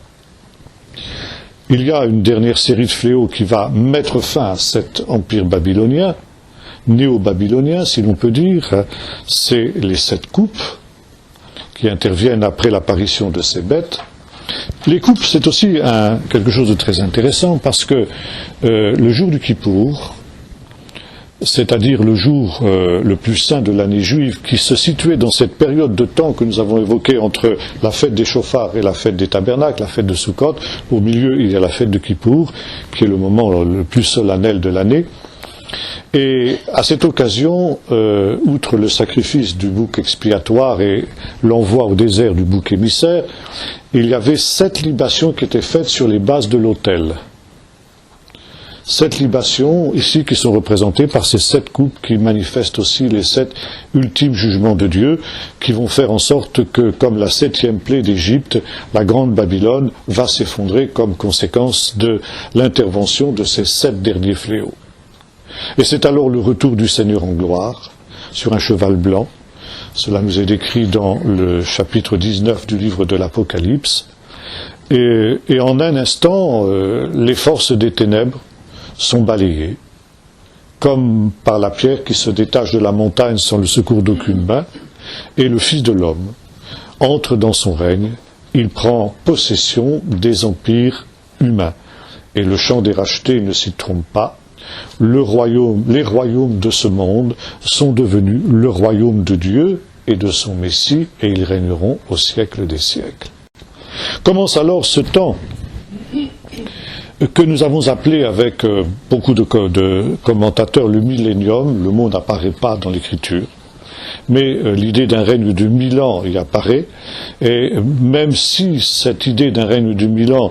Il y a une dernière série de fléaux qui va mettre fin à cet empire babylonien, néo-babylonien si l'on peut dire, c'est les 7 coupes qui interviennent après l'apparition de ces bêtes. Les coupes, c'est aussi quelque chose de très intéressant parce que le jour du Kippour, c'est-à-dire le jour le plus saint de l'année juive, qui se situait dans cette période de temps que nous avons évoquée entre la fête des chauffards et la fête des tabernacles, la fête de Sukkot. Au milieu, il y a la fête de Kippour, qui est le moment le plus solennel de l'année. Et à cette occasion, outre le sacrifice du bouc expiatoire et l'envoi au désert du bouc émissaire, il y avait 7 libations qui étaient faites sur les bases de l'autel. 7 libations ici qui sont représentées par ces 7 coupes qui manifestent aussi les 7 ultimes jugements de Dieu, qui vont faire en sorte que, comme la 7e plaie d'Égypte, la grande Babylone va s'effondrer comme conséquence de l'intervention de ces 7 derniers fléaux. Et c'est alors le retour du Seigneur en gloire, sur un cheval blanc. Cela nous est décrit dans le chapitre 19 du livre de l'Apocalypse. Et en un instant, les forces des ténèbres sont balayées, comme par la pierre qui se détache de la montagne sans le secours d'aucune main, et le Fils de l'homme entre dans son règne, il prend possession des empires humains. Et le chant des rachetés ne s'y trompe pas, les royaumes de ce monde sont devenus le royaume de Dieu et de son Messie, et ils régneront au siècle des siècles. Commence alors ce temps que nous avons appelé avec beaucoup de commentateurs le millénium. Le mot n'apparaît pas dans l'Écriture, mais l'idée d'un règne de 1000 ans y apparaît, et même si cette idée d'un règne de 1000 ans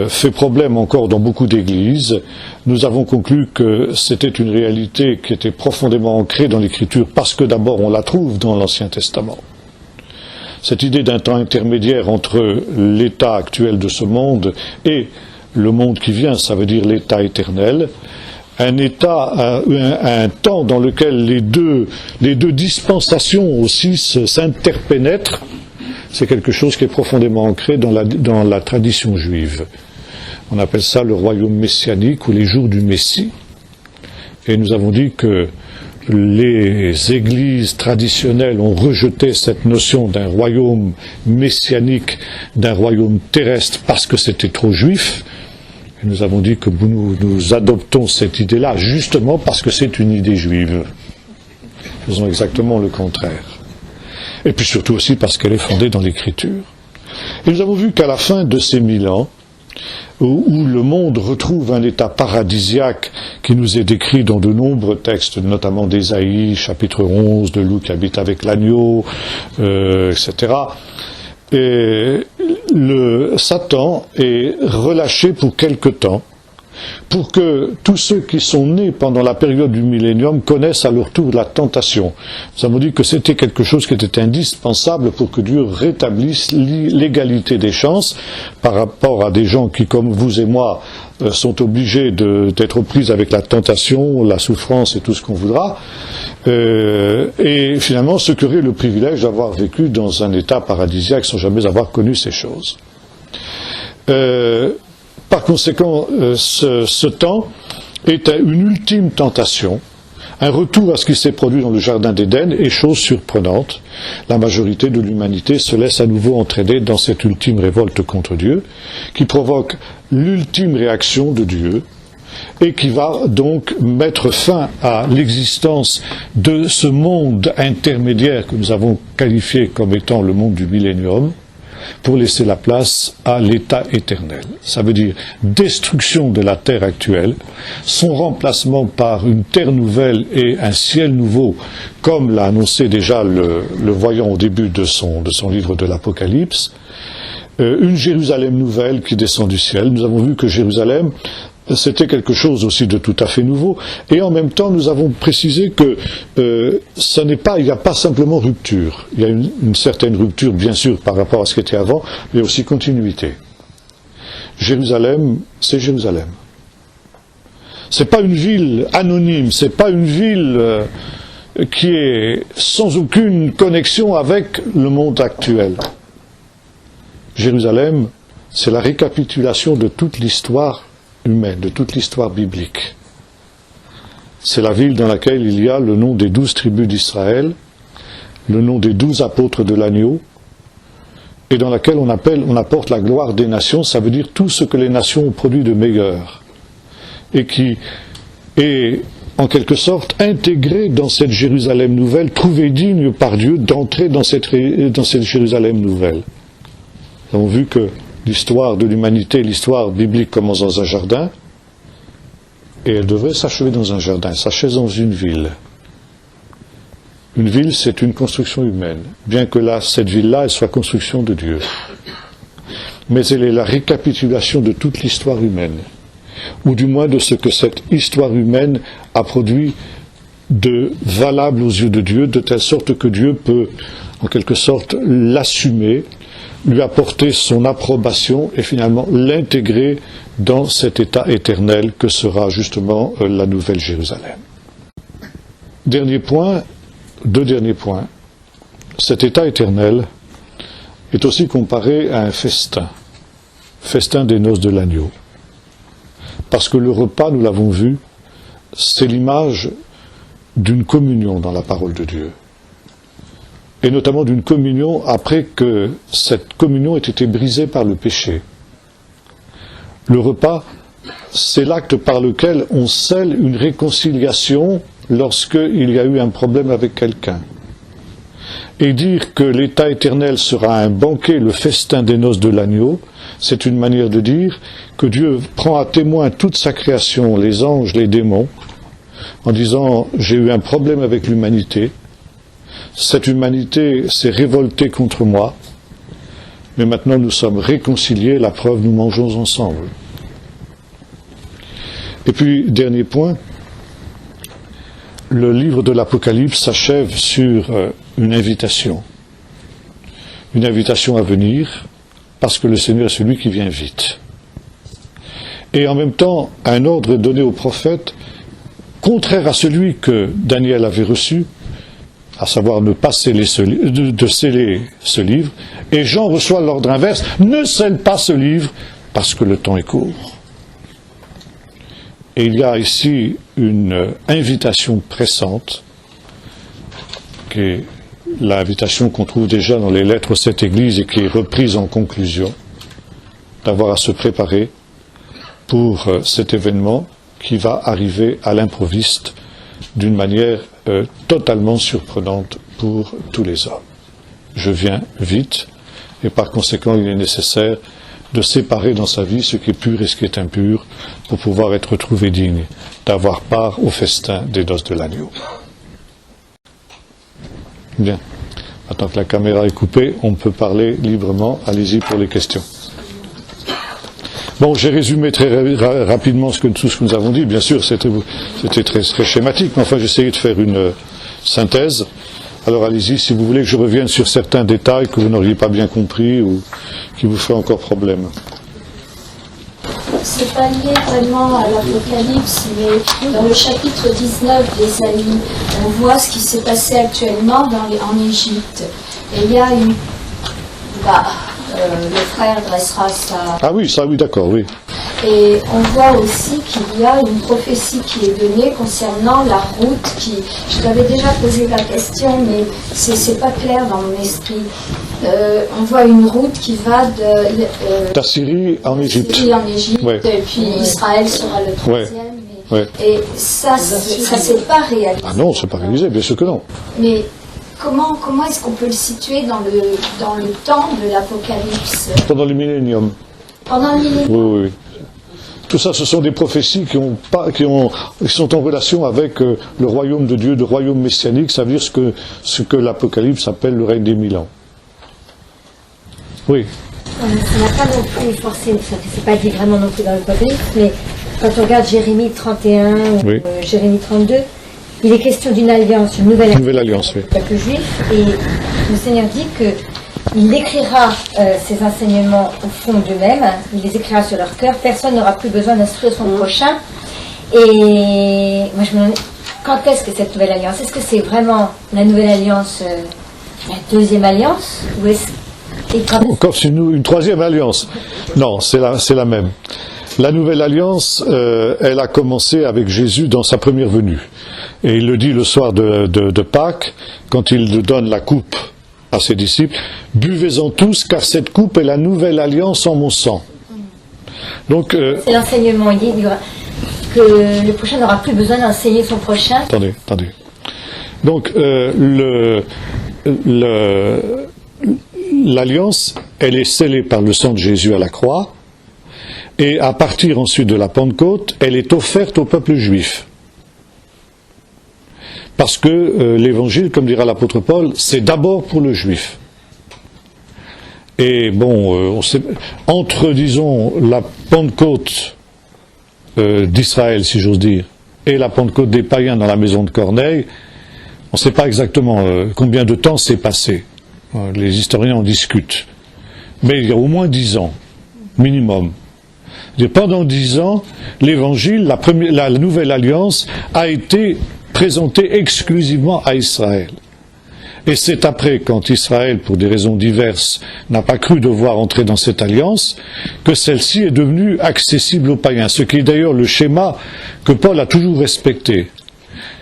fait problème encore dans beaucoup d'églises, nous avons conclu que c'était une réalité qui était profondément ancrée dans l'Écriture, parce que d'abord on la trouve dans l'Ancien Testament. Cette idée d'un temps intermédiaire entre l'état actuel de ce monde et le monde qui vient, ça veut dire l'état éternel, un temps dans lequel les deux dispensations aussi s'interpénètrent, c'est quelque chose qui est profondément ancré dans la tradition juive. On appelle ça le royaume messianique ou les jours du Messie. Et nous avons dit que les églises traditionnelles ont rejeté cette notion d'un royaume messianique, d'un royaume terrestre, parce que c'était trop juif. Et nous avons dit que nous adoptons cette idée-là justement parce que c'est une idée juive. Faisons exactement le contraire. Et puis surtout aussi parce qu'elle est fondée dans l'Écriture. Et nous avons vu qu'à la fin de ces 1000 ans, où le monde retrouve un état paradisiaque qui nous est décrit dans de nombreux textes, notamment d'Ésaïe, chapitre 11, de loup qui habite avec l'agneau, etc. Et Satan est relâché pour quelque temps, pour que tous ceux qui sont nés pendant la période du millénium connaissent à leur tour la tentation. Nous avons dit que c'était quelque chose qui était indispensable pour que Dieu rétablisse l'égalité des chances par rapport à des gens qui, comme vous et moi, sont obligés d'être prises avec la tentation, la souffrance et tout ce qu'on voudra, et finalement ceux qui auraient le privilège d'avoir vécu dans un état paradisiaque sans jamais avoir connu ces choses. Par conséquent, ce temps est une ultime tentation, un retour à ce qui s'est produit dans le Jardin d'Éden, et chose surprenante, la majorité de l'humanité se laisse à nouveau entraîner dans cette ultime révolte contre Dieu, qui provoque l'ultime réaction de Dieu, et qui va donc mettre fin à l'existence de ce monde intermédiaire que nous avons qualifié comme étant le monde du millénium, pour laisser la place à l'état éternel. Ça veut dire destruction de la terre actuelle, son remplacement par une terre nouvelle et un ciel nouveau, comme l'a annoncé déjà le voyant au début de son livre de l'Apocalypse, une Jérusalem nouvelle qui descend du ciel. Nous avons vu que Jérusalem, c'était quelque chose aussi de tout à fait nouveau, et en même temps nous avons précisé que il n'y a pas simplement rupture, il y a une certaine rupture bien sûr par rapport à ce qui était avant, mais aussi continuité. Jérusalem, c'est Jérusalem. C'est pas une ville anonyme, c'est pas une ville qui est sans aucune connexion avec le monde actuel. Jérusalem, c'est la récapitulation de toute l'histoire humaine, de toute l'histoire biblique. C'est la ville dans laquelle il y a le nom des 12 tribus d'Israël, le nom des 12 apôtres de l'agneau, et dans laquelle on apporte la gloire des nations, ça veut dire tout ce que les nations ont produit de meilleur, et qui est en quelque sorte intégré dans cette Jérusalem nouvelle, trouvé digne par Dieu d'entrer dans cette Jérusalem nouvelle. Nous avons vu que l'histoire de l'humanité, l'histoire biblique commence dans un jardin, et elle devrait s'achever dans un jardin, s'achever dans une ville. Une ville, c'est une construction humaine, bien que là, cette ville-là, elle soit construction de Dieu. Mais elle est la récapitulation de toute l'histoire humaine, ou du moins de ce que cette histoire humaine a produit de valable aux yeux de Dieu, de telle sorte que Dieu peut, en quelque sorte, l'assumer, lui apporter son approbation et finalement l'intégrer dans cet état éternel que sera justement la nouvelle Jérusalem. Dernier point, deux derniers points. Cet état éternel est aussi comparé à un festin des noces de l'agneau. Parce que le repas, nous l'avons vu, c'est l'image d'une communion dans la parole de Dieu. Et notamment d'une communion après que cette communion ait été brisée par le péché. Le repas, c'est l'acte par lequel on scelle une réconciliation lorsqu'il y a eu un problème avec quelqu'un. Et dire que l'état éternel sera un banquet, le festin des noces de l'agneau, c'est une manière de dire que Dieu prend à témoin toute sa création, les anges, les démons, en disant « j'ai eu un problème avec l'humanité ». Cette humanité s'est révoltée contre moi, mais maintenant nous sommes réconciliés, la preuve, nous mangeons ensemble. Et puis, dernier point, le livre de l'Apocalypse s'achève sur une invitation à venir, parce que le Seigneur est celui qui vient vite. Et en même temps, un ordre est donné au prophète, contraire à celui que Daniel avait reçu, à savoir ne pas sceller de sceller ce livre, et Jean reçoit l'ordre inverse, ne scelle pas ce livre, parce que le temps est court. Et il y a ici une invitation pressante, qui est l'invitation qu'on trouve déjà dans les lettres aux 7 églises et qui est reprise en conclusion, d'avoir à se préparer pour cet événement qui va arriver à l'improviste d'une manière totalement surprenante pour tous les hommes. Je viens vite, et par conséquent il est nécessaire de séparer dans sa vie ce qui est pur et ce qui est impur pour pouvoir être retrouvé digne d'avoir part au festin des noces de l'agneau. Bien. Maintenant que la caméra est coupée, on peut parler librement. Allez-y pour les questions. Bon, j'ai résumé très rapidement tout ce que nous avons dit. Bien sûr, c'était très schématique, mais enfin, j'ai essayé de faire une synthèse. Alors, allez-y, si vous voulez que je revienne sur certains détails que vous n'auriez pas bien compris ou qui vous feraient encore problème. C'est pas lié vraiment à l'Apocalypse, mais dans le chapitre 19 d'Ésaïe, on voit ce qui s'est passé actuellement en Égypte. Et il y a le frère dressera sa... Ah oui, ça oui, d'accord, oui. Et on voit aussi qu'il y a une prophétie qui est donnée concernant la route qui... Je t'avais déjà posé la question, mais c'est pas clair dans mon esprit. On voit une route qui va d'Assyrie en Égypte. En Égypte, ouais. Et puis Israël sera le troisième. Ouais. Ouais. Et ça c'est pas réalisé. Ah non, c'est pas réalisé, bien sûr que non. Mais comment est-ce qu'on peut le situer dans le temps de l'Apocalypse? Pendant le millénium. Pendant le millénium. Oui, oui, oui. Tout ça, ce sont des prophéties qui sont en relation avec le royaume de Dieu, le royaume messianique, ça veut dire ce que l'Apocalypse appelle le règne des 1000 ans. Oui. Ça n'a pas non plus forcément, ça ne s'est pas dit vraiment non plus dans l'Apocalypse, mais quand on regarde Jérémie 31 ou oui. Jérémie 32, il est question d'une alliance, une nouvelle alliance oui. avec le peuple juif, et le Seigneur dit qu'il écrira ses enseignements au fond d'eux-mêmes, il les écrira sur leur cœur, personne n'aura plus besoin d'instruire son prochain. Et moi je me demande, quand est-ce que cette nouvelle alliance, est-ce que c'est vraiment la nouvelle alliance, la deuxième alliance, ou est-ce encore une troisième alliance? Non, c'est la même. La nouvelle alliance, elle a commencé avec Jésus dans sa première venue. Et il le dit le soir de Pâques, quand il donne la coupe à ses disciples, « Buvez-en tous, car cette coupe est la nouvelle alliance en mon sang. » Donc, c'est l'enseignement, il dit que le prochain n'aura plus besoin d'enseigner son prochain. Attendez. Donc, l'alliance, elle est scellée par le sang de Jésus à la croix, et à partir ensuite de la Pentecôte, elle est offerte au peuple juif. Parce que l'évangile, comme dira l'apôtre Paul, c'est d'abord pour le juif. Et bon, entre, disons, la Pentecôte d'Israël, si j'ose dire, et la Pentecôte des païens dans la maison de Corneille, on ne sait pas exactement combien de temps s'est passé. Les historiens en discutent. Mais il y a au moins 10 ans, minimum. Pendant 10 ans, l'évangile, la nouvelle alliance, a été présentée exclusivement à Israël. Et c'est après, quand Israël, pour des raisons diverses, n'a pas cru devoir entrer dans cette alliance, que celle-ci est devenue accessible aux païens. Ce qui est d'ailleurs le schéma que Paul a toujours respecté.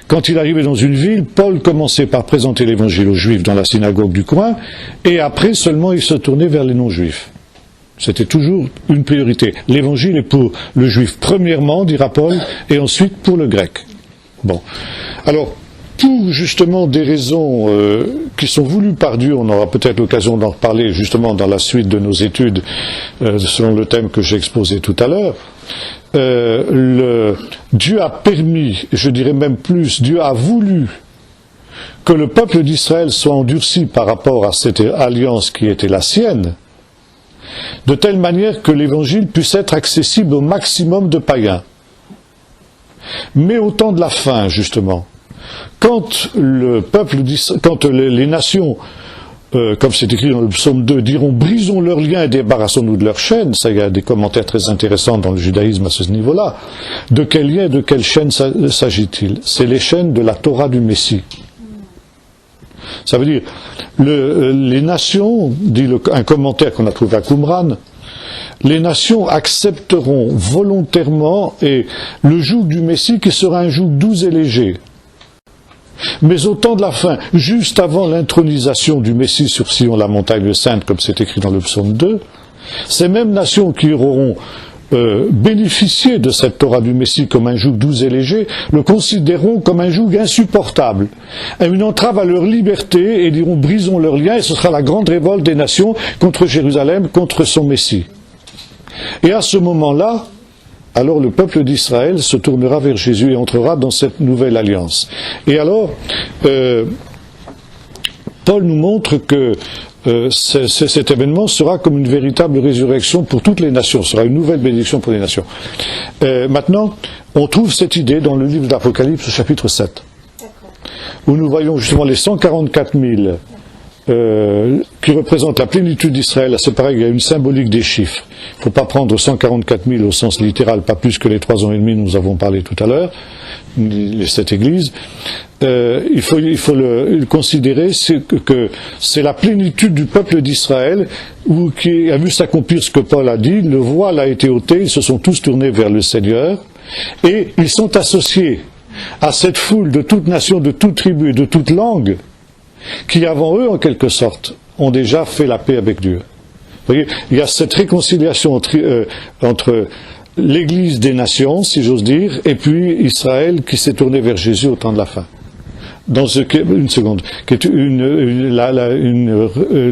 Quand il arrivait dans une ville, Paul commençait par présenter l'évangile aux Juifs dans la synagogue du coin, et après seulement il se tournait vers les non-Juifs. C'était toujours une priorité. L'évangile est pour le Juif premièrement, dira Paul, et ensuite pour le Grec. Bon. Alors, pour justement des raisons qui sont voulues par Dieu, on aura peut-être l'occasion d'en reparler justement dans la suite de nos études, selon le thème que j'ai exposé tout à l'heure, Dieu a permis, je dirais même plus, Dieu a voulu que le peuple d'Israël soit endurci par rapport à cette alliance qui était la sienne, de telle manière que l'évangile puisse être accessible au maximum de païens. Mais au temps de la fin, justement, quand les nations, comme c'est écrit dans le psaume 2, diront « brisons leurs liens et débarrassons-nous de leurs chaînes », ça, il y a des commentaires très intéressants dans le judaïsme à ce niveau-là. De quel lien, de quelle chaîne s'agit-il? C'est les chaînes de la Torah du Messie. Ça veut dire, les nations, dit un commentaire qu'on a trouvé à Qumran, les nations accepteront volontairement le joug du Messie qui sera un joug doux et léger. Mais au temps de la fin, juste avant l'intronisation du Messie sur Sion, la montagne sainte, comme c'est écrit dans le psaume 2, ces mêmes nations qui auront bénéficié de cette Torah du Messie comme un joug doux et léger, le considéreront comme un joug insupportable, une entrave à leur liberté, et diront brisons leurs liens, et ce sera la grande révolte des nations contre Jérusalem, contre son Messie. Et à ce moment-là, alors le peuple d'Israël se tournera vers Jésus et entrera dans cette nouvelle alliance. Et alors, Paul nous montre que cet événement sera comme une véritable résurrection pour toutes les nations, sera une nouvelle bénédiction pour les nations. Maintenant, on trouve cette idée dans le livre d'Apocalypse, chapitre 7, où nous voyons justement les 144 000 qui représente la plénitude d'Israël. C'est pareil, il y a une symbolique des chiffres. Il ne faut pas prendre 144 000 au sens littéral, pas plus que les 3 ans et demi, nous avons parlé tout à l'heure, les 7 églises. Il faut le considérer que c'est la plénitude du peuple d'Israël qui a vu s'accomplir ce que Paul a dit, le voile a été ôté, ils se sont tous tournés vers le Seigneur, et ils sont associés à cette foule de toute nation, de toute tribu, de toute langue, qui avant eux, en quelque sorte, ont déjà fait la paix avec Dieu. Vous voyez, il y a cette réconciliation entre l'Église des nations, si j'ose dire, et puis Israël qui s'est tourné vers Jésus au temps de la fin. Dans ce qui est, une seconde, qui est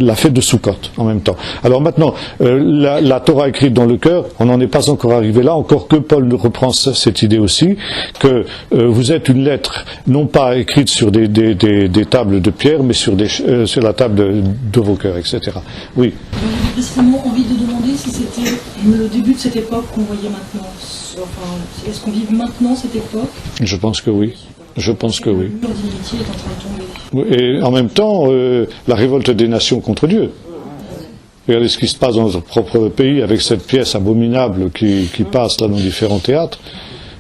la fête de Sukkot en même temps. Alors maintenant, la Torah écrite dans le cœur, on n'en est pas encore arrivé là, encore que Paul reprend cette idée aussi, que vous êtes une lettre, non pas écrite sur des tables de pierre, mais sur la table de vos cœurs, etc. Oui. J'ai spécialement envie de demander si c'était le début de cette époque qu'on voyait maintenant. Enfin, est-ce qu'on vit maintenant cette époque? Je pense que oui. Je pense que oui. Le mur d'inimitié est en train de tomber. Et en même temps, la révolte des nations contre Dieu. Regardez ce qui se passe dans notre propre pays avec cette pièce abominable qui passe là dans différents théâtres,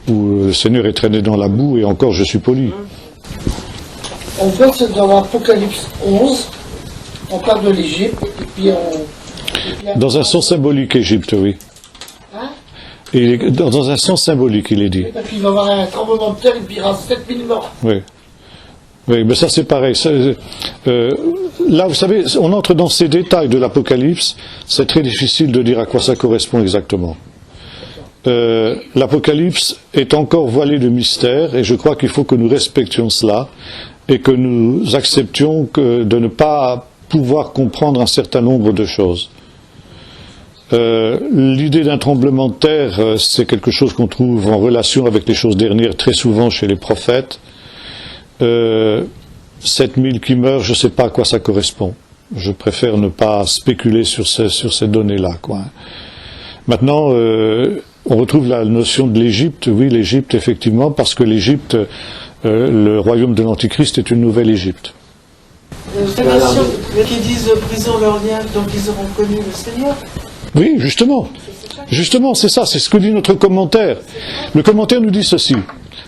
où le Seigneur est traîné dans la boue et encore je suis poli. On voit que dans l'Apocalypse 11, on parle de l'Égypte, et puis Dans un sens symbolique, Égypte, oui. Et dans un sens symbolique, il est dit. Et puis il va y avoir un tremblement de terre et puis il y aura 7000 morts. Oui. Oui, mais ça c'est pareil. Là, vous savez, on entre dans ces détails de l'Apocalypse, c'est très difficile de dire à quoi ça correspond exactement. L'Apocalypse est encore voilé de mystère, et je crois qu'il faut que nous respections cela, et que nous acceptions de ne pas pouvoir comprendre un certain nombre de choses. L'idée d'un tremblement de terre, c'est quelque chose qu'on trouve en relation avec les choses dernières très souvent chez les prophètes. 7000 qui meurent, je ne sais pas à quoi ça correspond. Je préfère ne pas spéculer sur ces données-là, quoi. Maintenant, on retrouve la notion de l'Égypte. Oui, l'Égypte, effectivement, parce que l'Égypte, le royaume de l'Antichrist est une nouvelle Égypte. Ces nations qui disent brisons leurs liens, donc ils auront connu le Seigneur. Oui, justement. Justement, c'est ça, c'est ce que dit notre commentaire. Le commentaire nous dit ceci.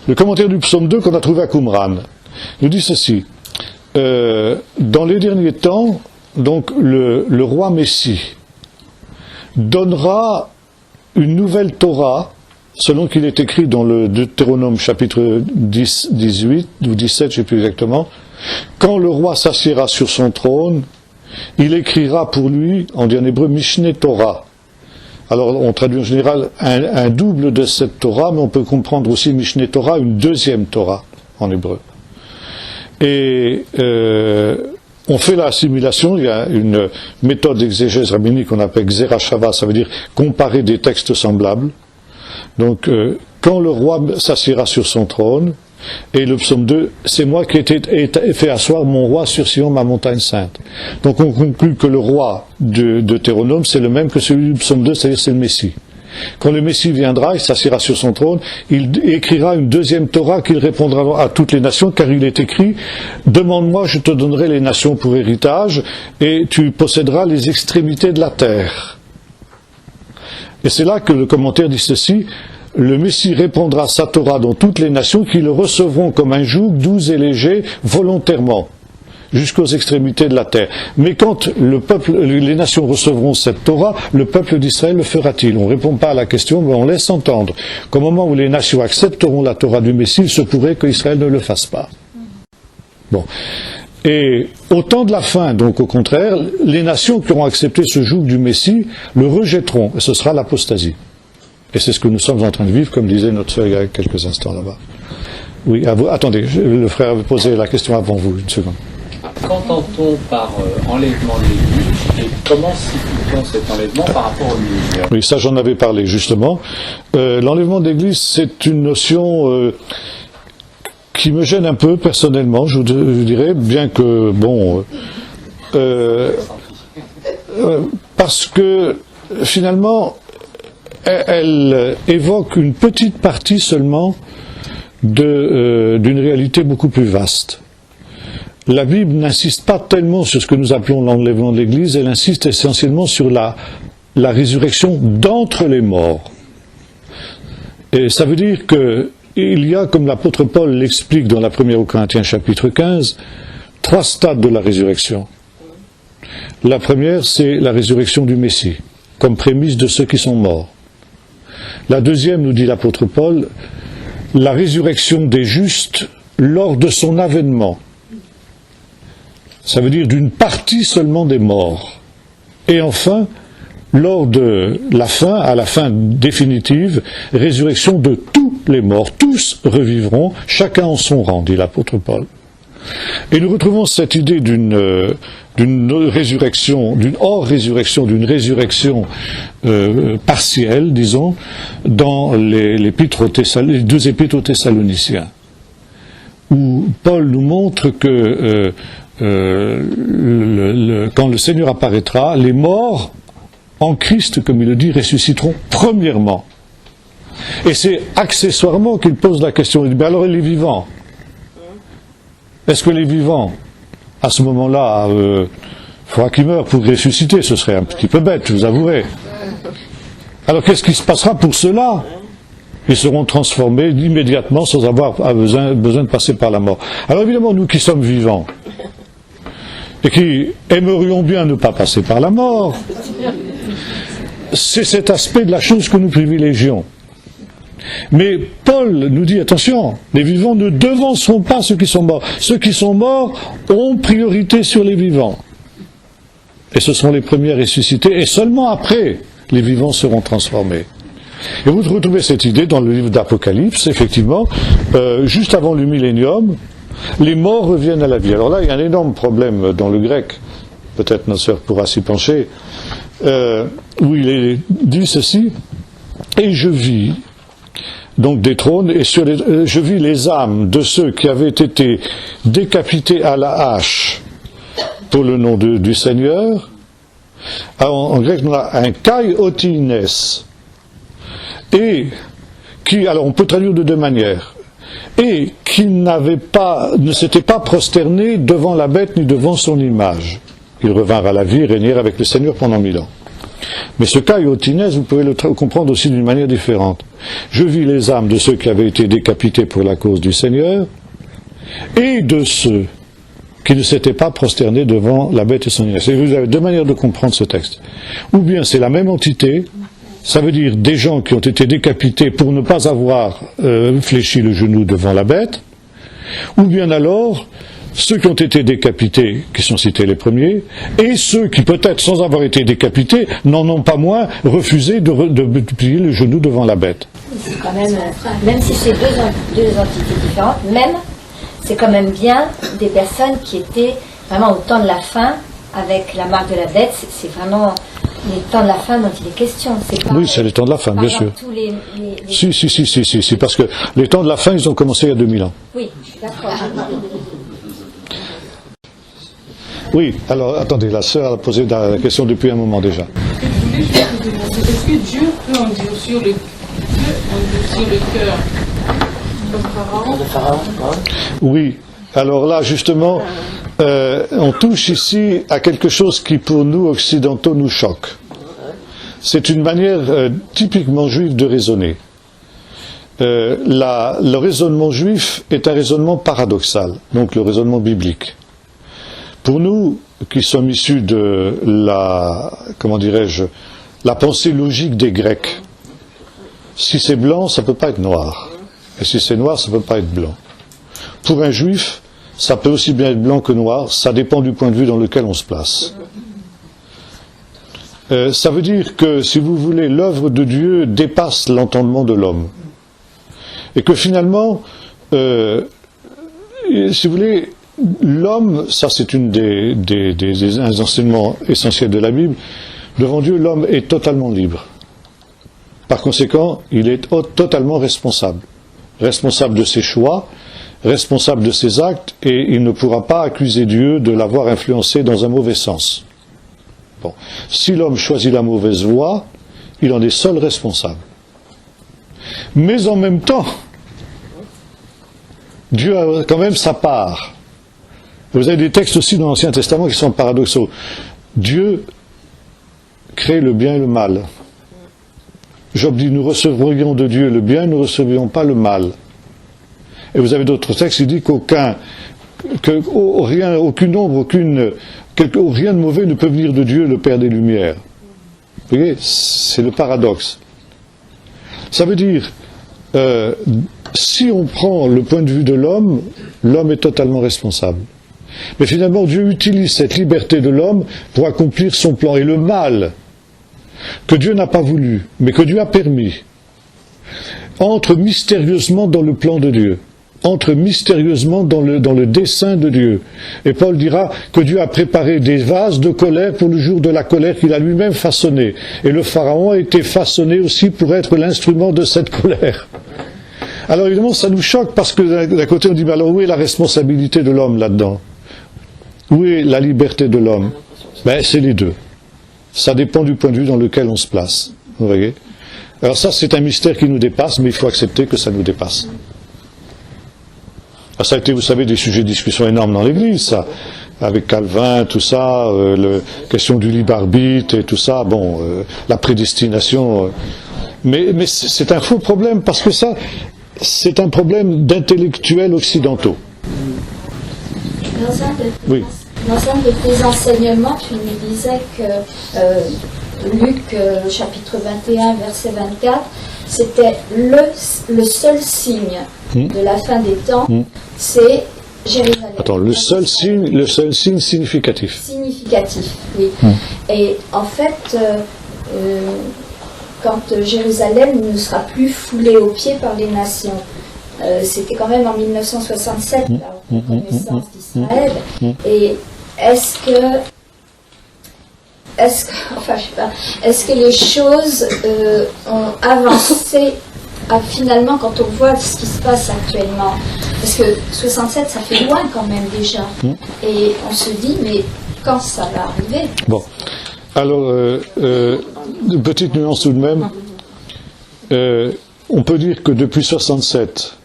Le commentaire du psaume 2 qu'on a trouvé à Qumran nous dit ceci. Dans les derniers temps, donc le roi Messie donnera une nouvelle Torah, selon qu'il est écrit dans le Deutéronome chapitre 10, 18 ou 17, je ne sais plus exactement. Quand le roi s'assiera sur son trône, il écrira pour lui, on dit en hébreu, Mishneh Torah. Alors on traduit en général un double de cette Torah, mais on peut comprendre aussi Mishneh Torah, une deuxième Torah en hébreu. Et on fait l'assimilation, il y a une méthode d'exégèse rabbinique qu'on appelle Xerashava, ça veut dire comparer des textes semblables. Donc quand le roi s'assiera sur son trône, et le psaume 2, c'est moi qui ai fait asseoir mon roi sur Sion, ma montagne sainte. Donc on conclut que le roi de Deutéronome, c'est le même que celui du psaume 2, c'est-à-dire c'est le Messie. Quand le Messie viendra, il s'assiera sur son trône, il écrira une deuxième Torah qu'il répondra à toutes les nations, car il est écrit « Demande-moi, je te donnerai les nations pour héritage, et tu posséderas les extrémités de la terre. » Et c'est là que le commentaire dit ceci. Le Messie répondra sa Torah dans toutes les nations qui le recevront comme un joug doux et léger volontairement jusqu'aux extrémités de la terre. Mais quand les nations recevront cette Torah, le peuple d'Israël le fera-t-il? On ne répond pas à la question, mais on laisse entendre qu'au moment où les nations accepteront la Torah du Messie, il se pourrait qu'Israël ne le fasse pas. Bon. Et au temps de la fin, donc au contraire, les nations qui auront accepté ce joug du Messie le rejetteront, et ce sera l'apostasie. Et c'est ce que nous sommes en train de vivre, comme disait notre sœur il y a quelques instants là-bas. Oui, à vous. Attendez, le frère avait posé la question avant vous, une seconde. Qu'entend-on par enlèvement de l'Église et comment situe-t-on cet enlèvement par rapport au ministère? Oui, ça j'en avais parlé justement. L'enlèvement de l'Église, c'est une notion qui me gêne un peu personnellement, je dirais, bien que, bon... parce que, finalement... elle évoque une petite partie seulement d'une réalité beaucoup plus vaste. la Bible n'insiste pas tellement sur ce que nous appelons l'enlèvement de l'Église, elle insiste essentiellement sur la résurrection d'entre les morts. Et ça veut dire qu'il y a, comme l'apôtre Paul l'explique dans la première aux Corinthiens chapitre 15, 3 stades de la résurrection. La première, c'est la résurrection du Messie, comme prémisse de ceux qui sont morts. La deuxième, nous dit l'apôtre Paul, la résurrection des justes lors de son avènement. Ça veut dire d'une partie seulement des morts. Et enfin, lors de la fin, à la fin définitive, résurrection de tous les morts. Tous revivront, chacun en son rang, dit l'apôtre Paul. Et nous retrouvons cette idée d'une résurrection, d'une hors-résurrection, d'une résurrection partielle, disons, dans les 2 épîtres aux Thessaloniciens, où Paul nous montre que quand le Seigneur apparaîtra, les morts en Christ, comme il le dit, ressusciteront premièrement. Et c'est accessoirement qu'il pose la question, il dit, mais alors les vivants, est-ce que les vivants, à ce moment-là, il faudra qu'ils meurent pour ressusciter, ce serait un petit peu bête, je vous avouerai. Alors qu'est-ce qui se passera pour ceux-là? Ils seront transformés immédiatement sans avoir besoin de passer par la mort. Alors évidemment, nous qui sommes vivants, et qui aimerions bien ne pas passer par la mort, c'est cet aspect de la chose que nous privilégions. Mais Paul nous dit, attention, les vivants ne devanceront pas ceux qui sont morts. Ceux qui sont morts ont priorité sur les vivants. Et ce seront les premiers à ressusciter, et seulement après, les vivants seront transformés. Et vous retrouvez cette idée dans le livre d'Apocalypse, effectivement, juste avant le millénium, les morts reviennent à la vie. Alors là, il y a un énorme problème dans le grec, peut-être notre sœur pourra s'y pencher, où il est dit ceci, et je vis donc des trônes, et je vis les âmes de ceux qui avaient été décapités à la hache pour le nom du Seigneur. En grec, on a un kai otines, et qui, alors on peut traduire de 2 manières, et qui ne s'étaient pas prosternés devant la bête ni devant son image. Ils revinrent à la vie et régnèrent avec le Seigneur pendant 1000 ans. Mais ce cas iotines, vous pouvez le comprendre aussi d'une manière différente. Je vis les âmes de ceux qui avaient été décapités pour la cause du Seigneur, et de ceux qui ne s'étaient pas prosternés devant la bête et son image. Et vous avez 2 manières de comprendre ce texte. Ou bien c'est la même entité, ça veut dire des gens qui ont été décapités pour ne pas avoir fléchi le genou devant la bête, ou bien alors ceux qui ont été décapités, qui sont cités les premiers, et ceux qui peut-être sans avoir été décapités n'en ont pas moins refusé de plier le genou devant la bête. C'est quand même si c'est deux entités différentes, c'est quand même bien des personnes qui étaient vraiment au temps de la fin avec la marque de la bête. C'est vraiment les temps de la fin dont il est question. Oui, c'est les temps de la fin, bien sûr. Si, parce que les temps de la fin, ils ont commencé il y a 2000 ans. Oui, d'accord. Oui, alors attendez, la sœur a posé la question depuis un moment déjà. Je voulais juste vous demander, est-ce que Dieu peut endurcir le cœur comme Pharaon? Oui, alors là justement, on touche ici à quelque chose qui pour nous occidentaux nous choque. C'est une manière typiquement juive de raisonner. Le raisonnement juif est un raisonnement paradoxal, donc le raisonnement biblique. Pour nous, qui sommes issus de la pensée logique des Grecs, si c'est blanc, ça ne peut pas être noir. Et si c'est noir, ça ne peut pas être blanc. Pour un juif, ça peut aussi bien être blanc que noir, ça dépend du point de vue dans lequel on se place. Ça veut dire que, si vous voulez, l'œuvre de Dieu dépasse l'entendement de l'homme. Et que finalement, si vous voulez, l'homme, ça c'est une des enseignements essentiels de la Bible, devant Dieu, l'homme est totalement libre. Par conséquent, il est totalement responsable. Responsable de ses choix, responsable de ses actes, et il ne pourra pas accuser Dieu de l'avoir influencé dans un mauvais sens. Bon. Si l'homme choisit la mauvaise voie, il en est seul responsable. Mais en même temps, Dieu a quand même sa part. Vous avez des textes aussi dans l'Ancien Testament qui sont paradoxaux. Dieu crée le bien et le mal. Job dit, nous recevrions de Dieu le bien, nous ne recevrions pas le mal. Et vous avez d'autres textes qui disent aucune ombre, rien de mauvais ne peut venir de Dieu, le Père des Lumières. Vous voyez, c'est le paradoxe. Ça veut dire, si on prend le point de vue de l'homme, l'homme est totalement responsable. Mais finalement, Dieu utilise cette liberté de l'homme pour accomplir son plan. Et le mal que Dieu n'a pas voulu, mais que Dieu a permis, entre mystérieusement dans le plan de Dieu, entre mystérieusement dans le dessein de Dieu. Et Paul dira que Dieu a préparé des vases de colère pour le jour de la colère qu'il a lui-même façonné. Et le Pharaon a été façonné aussi pour être l'instrument de cette colère. Alors évidemment, ça nous choque parce que d'un côté on dit, mais alors où est la responsabilité de l'homme là-dedans? Où est la liberté de l'homme? Ben, c'est les deux. Ça dépend du point de vue dans lequel on se place. Vous voyez? Alors ça, c'est un mystère qui nous dépasse, mais il faut accepter que ça nous dépasse. Alors ça a été, vous savez, des sujets de discussion énormes dans l'Église, ça. Avec Calvin, tout ça, la question du libre arbitre et tout ça, la prédestination. Mais c'est un faux problème, parce que ça, c'est un problème d'intellectuels occidentaux. Dans un de tes enseignements, tu nous disais que Luc chapitre 21, verset 24, c'était le seul signe de la fin des temps, c'est Jérusalem. Attends, le seul signe significatif. Significatif, oui. Et en fait, quand Jérusalem ne sera plus foulée aux pieds par les nations, c'était quand même en 1967, la reconnaissance d'Israël. Et est-ce que les choses ont avancé finalement quand on voit ce qui se passe actuellement? Parce que 67, ça fait loin quand même déjà. Et on se dit, mais quand ça va arriver? Bon, alors, une petite nuance tout de même. On peut dire que depuis 67,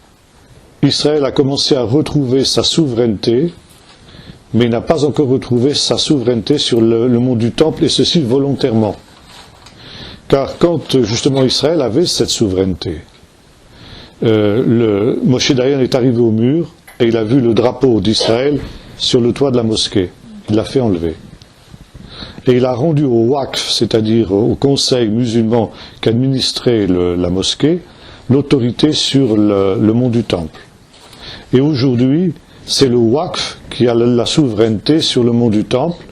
Israël a commencé à retrouver sa souveraineté, mais il n'a pas encore retrouvé sa souveraineté sur le monde du temple, et ceci volontairement. Car quand justement Israël avait cette souveraineté, Moshe Dayan est arrivé au mur et il a vu le drapeau d'Israël sur le toit de la mosquée. Il l'a fait enlever. Et il a rendu au Waqf, c'est-à-dire au conseil musulman qui administrait la mosquée, l'autorité sur le monde du temple. Et aujourd'hui, c'est le Waqf qui a la souveraineté sur le monde du temple,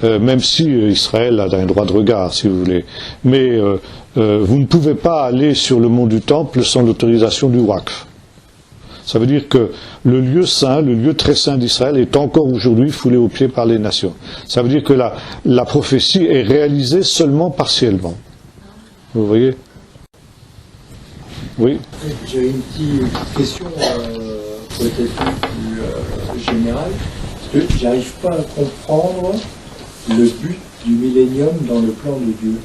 même si Israël a un droit de regard, si vous voulez. Mais vous ne pouvez pas aller sur le mont du temple sans l'autorisation du Waqf. Ça veut dire que le lieu saint, le lieu très saint d'Israël est encore aujourd'hui foulé aux pieds par les nations. Ça veut dire que la prophétie est réalisée seulement partiellement. Vous voyez? Oui. J'ai une petite question peut-être plus générale, parce que j'arrive pas à comprendre le but du millénium dans le plan de Dieu.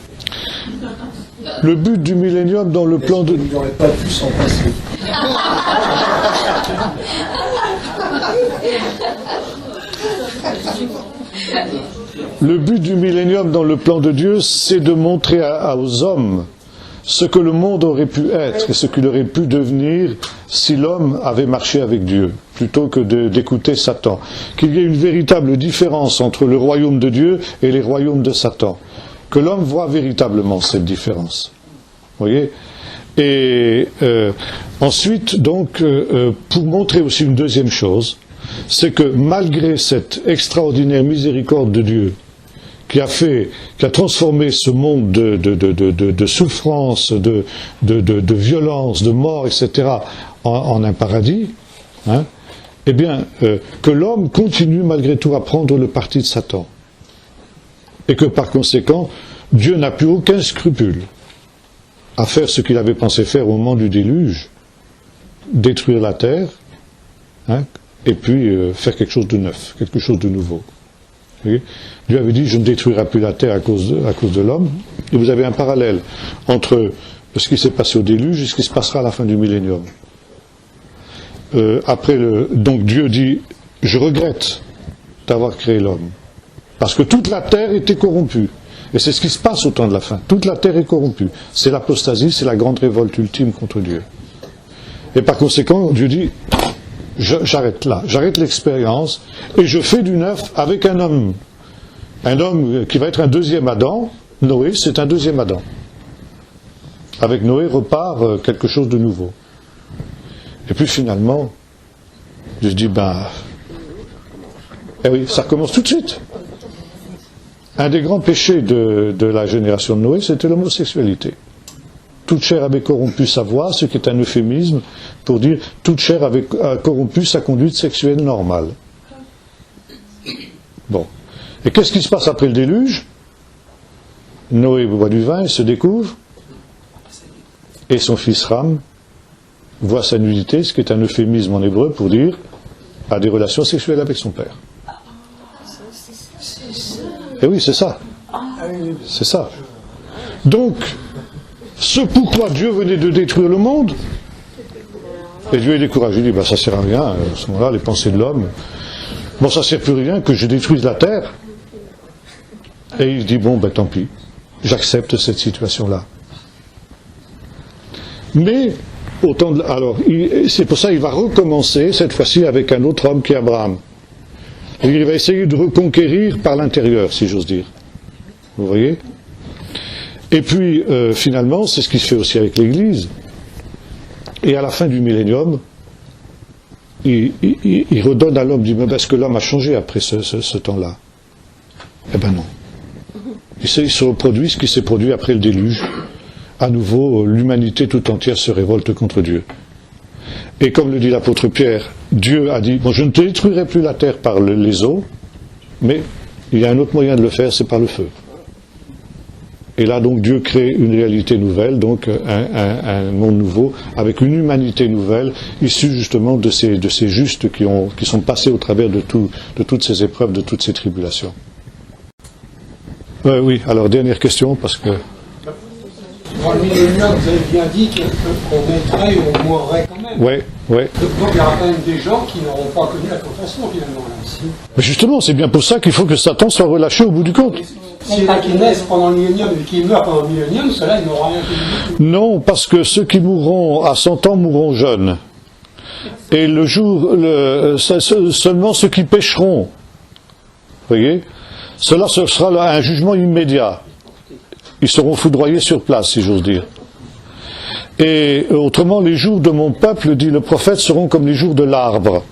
Le but du millénium dans le plan de... Il n'aurait pas pu s'en passer. Le but du millénium dans le plan de Dieu, c'est de montrer aux hommes ce que le monde aurait pu être et ce qu'il aurait pu devenir si l'homme avait marché avec Dieu, plutôt que d'écouter Satan. Qu'il y ait une véritable différence entre le royaume de Dieu et les royaumes de Satan. Que l'homme voit véritablement cette différence. Vous voyez? Et ensuite, donc, pour montrer aussi une deuxième chose, c'est que malgré cette extraordinaire miséricorde de Dieu, qui a transformé ce monde de souffrance, de violence, de mort, etc., en un paradis, hein, eh bien, que l'homme continue malgré tout à prendre le parti de Satan. Et que par conséquent, Dieu n'a plus aucun scrupule à faire ce qu'il avait pensé faire au moment du déluge, détruire la terre, hein, et puis faire quelque chose de neuf, quelque chose de nouveau. Dieu avait dit, je ne détruirai plus la terre à cause de l'homme. Et vous avez un parallèle entre ce qui s'est passé au déluge et ce qui se passera à la fin du millénium. Donc Dieu dit, je regrette d'avoir créé l'homme. Parce que toute la terre était corrompue. Et c'est ce qui se passe au temps de la fin. Toute la terre est corrompue. C'est l'apostasie, c'est la grande révolte ultime contre Dieu. Et par conséquent, Dieu dit, j'arrête là, j'arrête l'expérience, et je fais du neuf avec un homme. Un homme qui va être un deuxième Adam. Noé, c'est un deuxième Adam. Avec Noé repart quelque chose de nouveau. Et puis finalement, Dieu dit, eh oui, ça recommence tout de suite. Un des grands péchés de la génération de Noé, c'était l'homosexualité. Toute chair avait corrompu sa voix, ce qui est un euphémisme pour dire toute chair avait corrompu sa conduite sexuelle normale. Bon. Et qu'est-ce qui se passe après le déluge? Noé boit du vin, il se découvre, et son fils Ram voit sa nudité, ce qui est un euphémisme en hébreu pour dire a des relations sexuelles avec son père. Et oui, c'est ça. C'est ça. Donc, ce pourquoi Dieu venait de détruire le monde, et Dieu est découragé, il dit, ça sert à rien, à ce moment-là, les pensées de l'homme, ça sert plus rien que je détruise la terre. Et il dit, tant pis, j'accepte cette situation-là. Mais, c'est pour ça qu'il va recommencer, cette fois-ci, avec un autre homme qui est Abraham. Et il va essayer de reconquérir par l'intérieur, si j'ose dire. Vous voyez? Et puis, finalement, c'est ce qui se fait aussi avec l'Église. Et à la fin du millénium, il redonne à l'homme, dit, mais est-ce que l'homme a changé après ce temps-là? Eh ben non. Il se reproduit ce qui s'est produit après le déluge. À nouveau, l'humanité tout entière se révolte contre Dieu. Et comme le dit l'apôtre Pierre, Dieu a dit, je ne te détruirai plus la terre par les eaux, mais il y a un autre moyen de le faire, c'est par le feu. Et là, donc, Dieu crée une réalité nouvelle, donc un monde nouveau, avec une humanité nouvelle, issue justement de ces justes qui sont passés au travers de toutes ces épreuves, de toutes ces tribulations. Oui, alors, dernière question, parce que... Dans le millénium, vous avez bien dit qu'on mettrait ou on mourrait quand même. Oui. Donc il y aura quand même des gens qui n'auront pas connu la tentation finalement là aussi. Mais justement, c'est bien pour ça qu'il faut que Satan soit relâché au bout du compte. S'il y en a qui naissent pendant le millénium et qui meurent pendant le millénium, ceux-là, ils n'auront rien connu du tout. Non, parce que ceux qui mourront à 100 ans mourront jeunes. Et seulement ceux qui pécheront, vous voyez, cela ce sera un jugement immédiat. Ils seront foudroyés sur place, si j'ose dire. Et autrement, les jours de mon peuple, dit le prophète, seront comme les jours de l'arbre.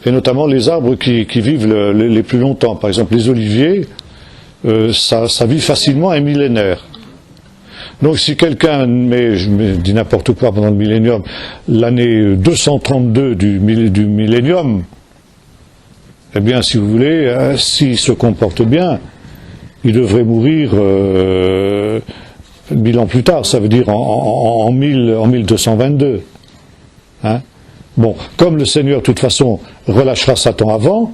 Et notamment les arbres qui vivent les plus longtemps. Par exemple, les oliviers, ça vit facilement un millénaire. Donc si quelqu'un je dis n'importe quoi pendant le millénium, l'année 232 du millénium, eh bien, si vous voulez, s'il se comporte bien, il devrait mourir 1000 ans plus tard, ça veut dire en 1222. Hein? Bon, comme le Seigneur, de toute façon, relâchera Satan avant,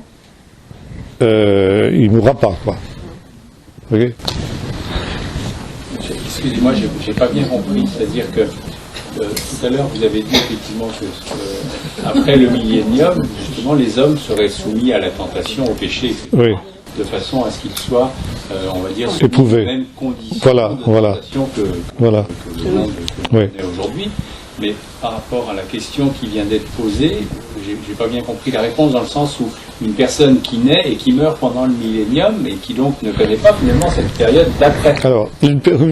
il ne mourra pas, quoi. Vous voyez? Excusez-moi, j'ai pas bien compris, c'est-à-dire que tout à l'heure vous avez dit effectivement que après le millénium, justement, les hommes seraient soumis à la tentation, au péché, etc. Oui. De façon à ce qu'ils soient, on va dire, éprouvés. les mêmes conditions Voilà. que le monde que l'on Oui. connaît aujourd'hui. Mais par rapport à la question qui vient d'être posée, j'ai pas bien compris la réponse dans le sens où une personne qui naît et qui meurt pendant le millénium et qui donc ne connaît pas finalement cette période d'après. Alors,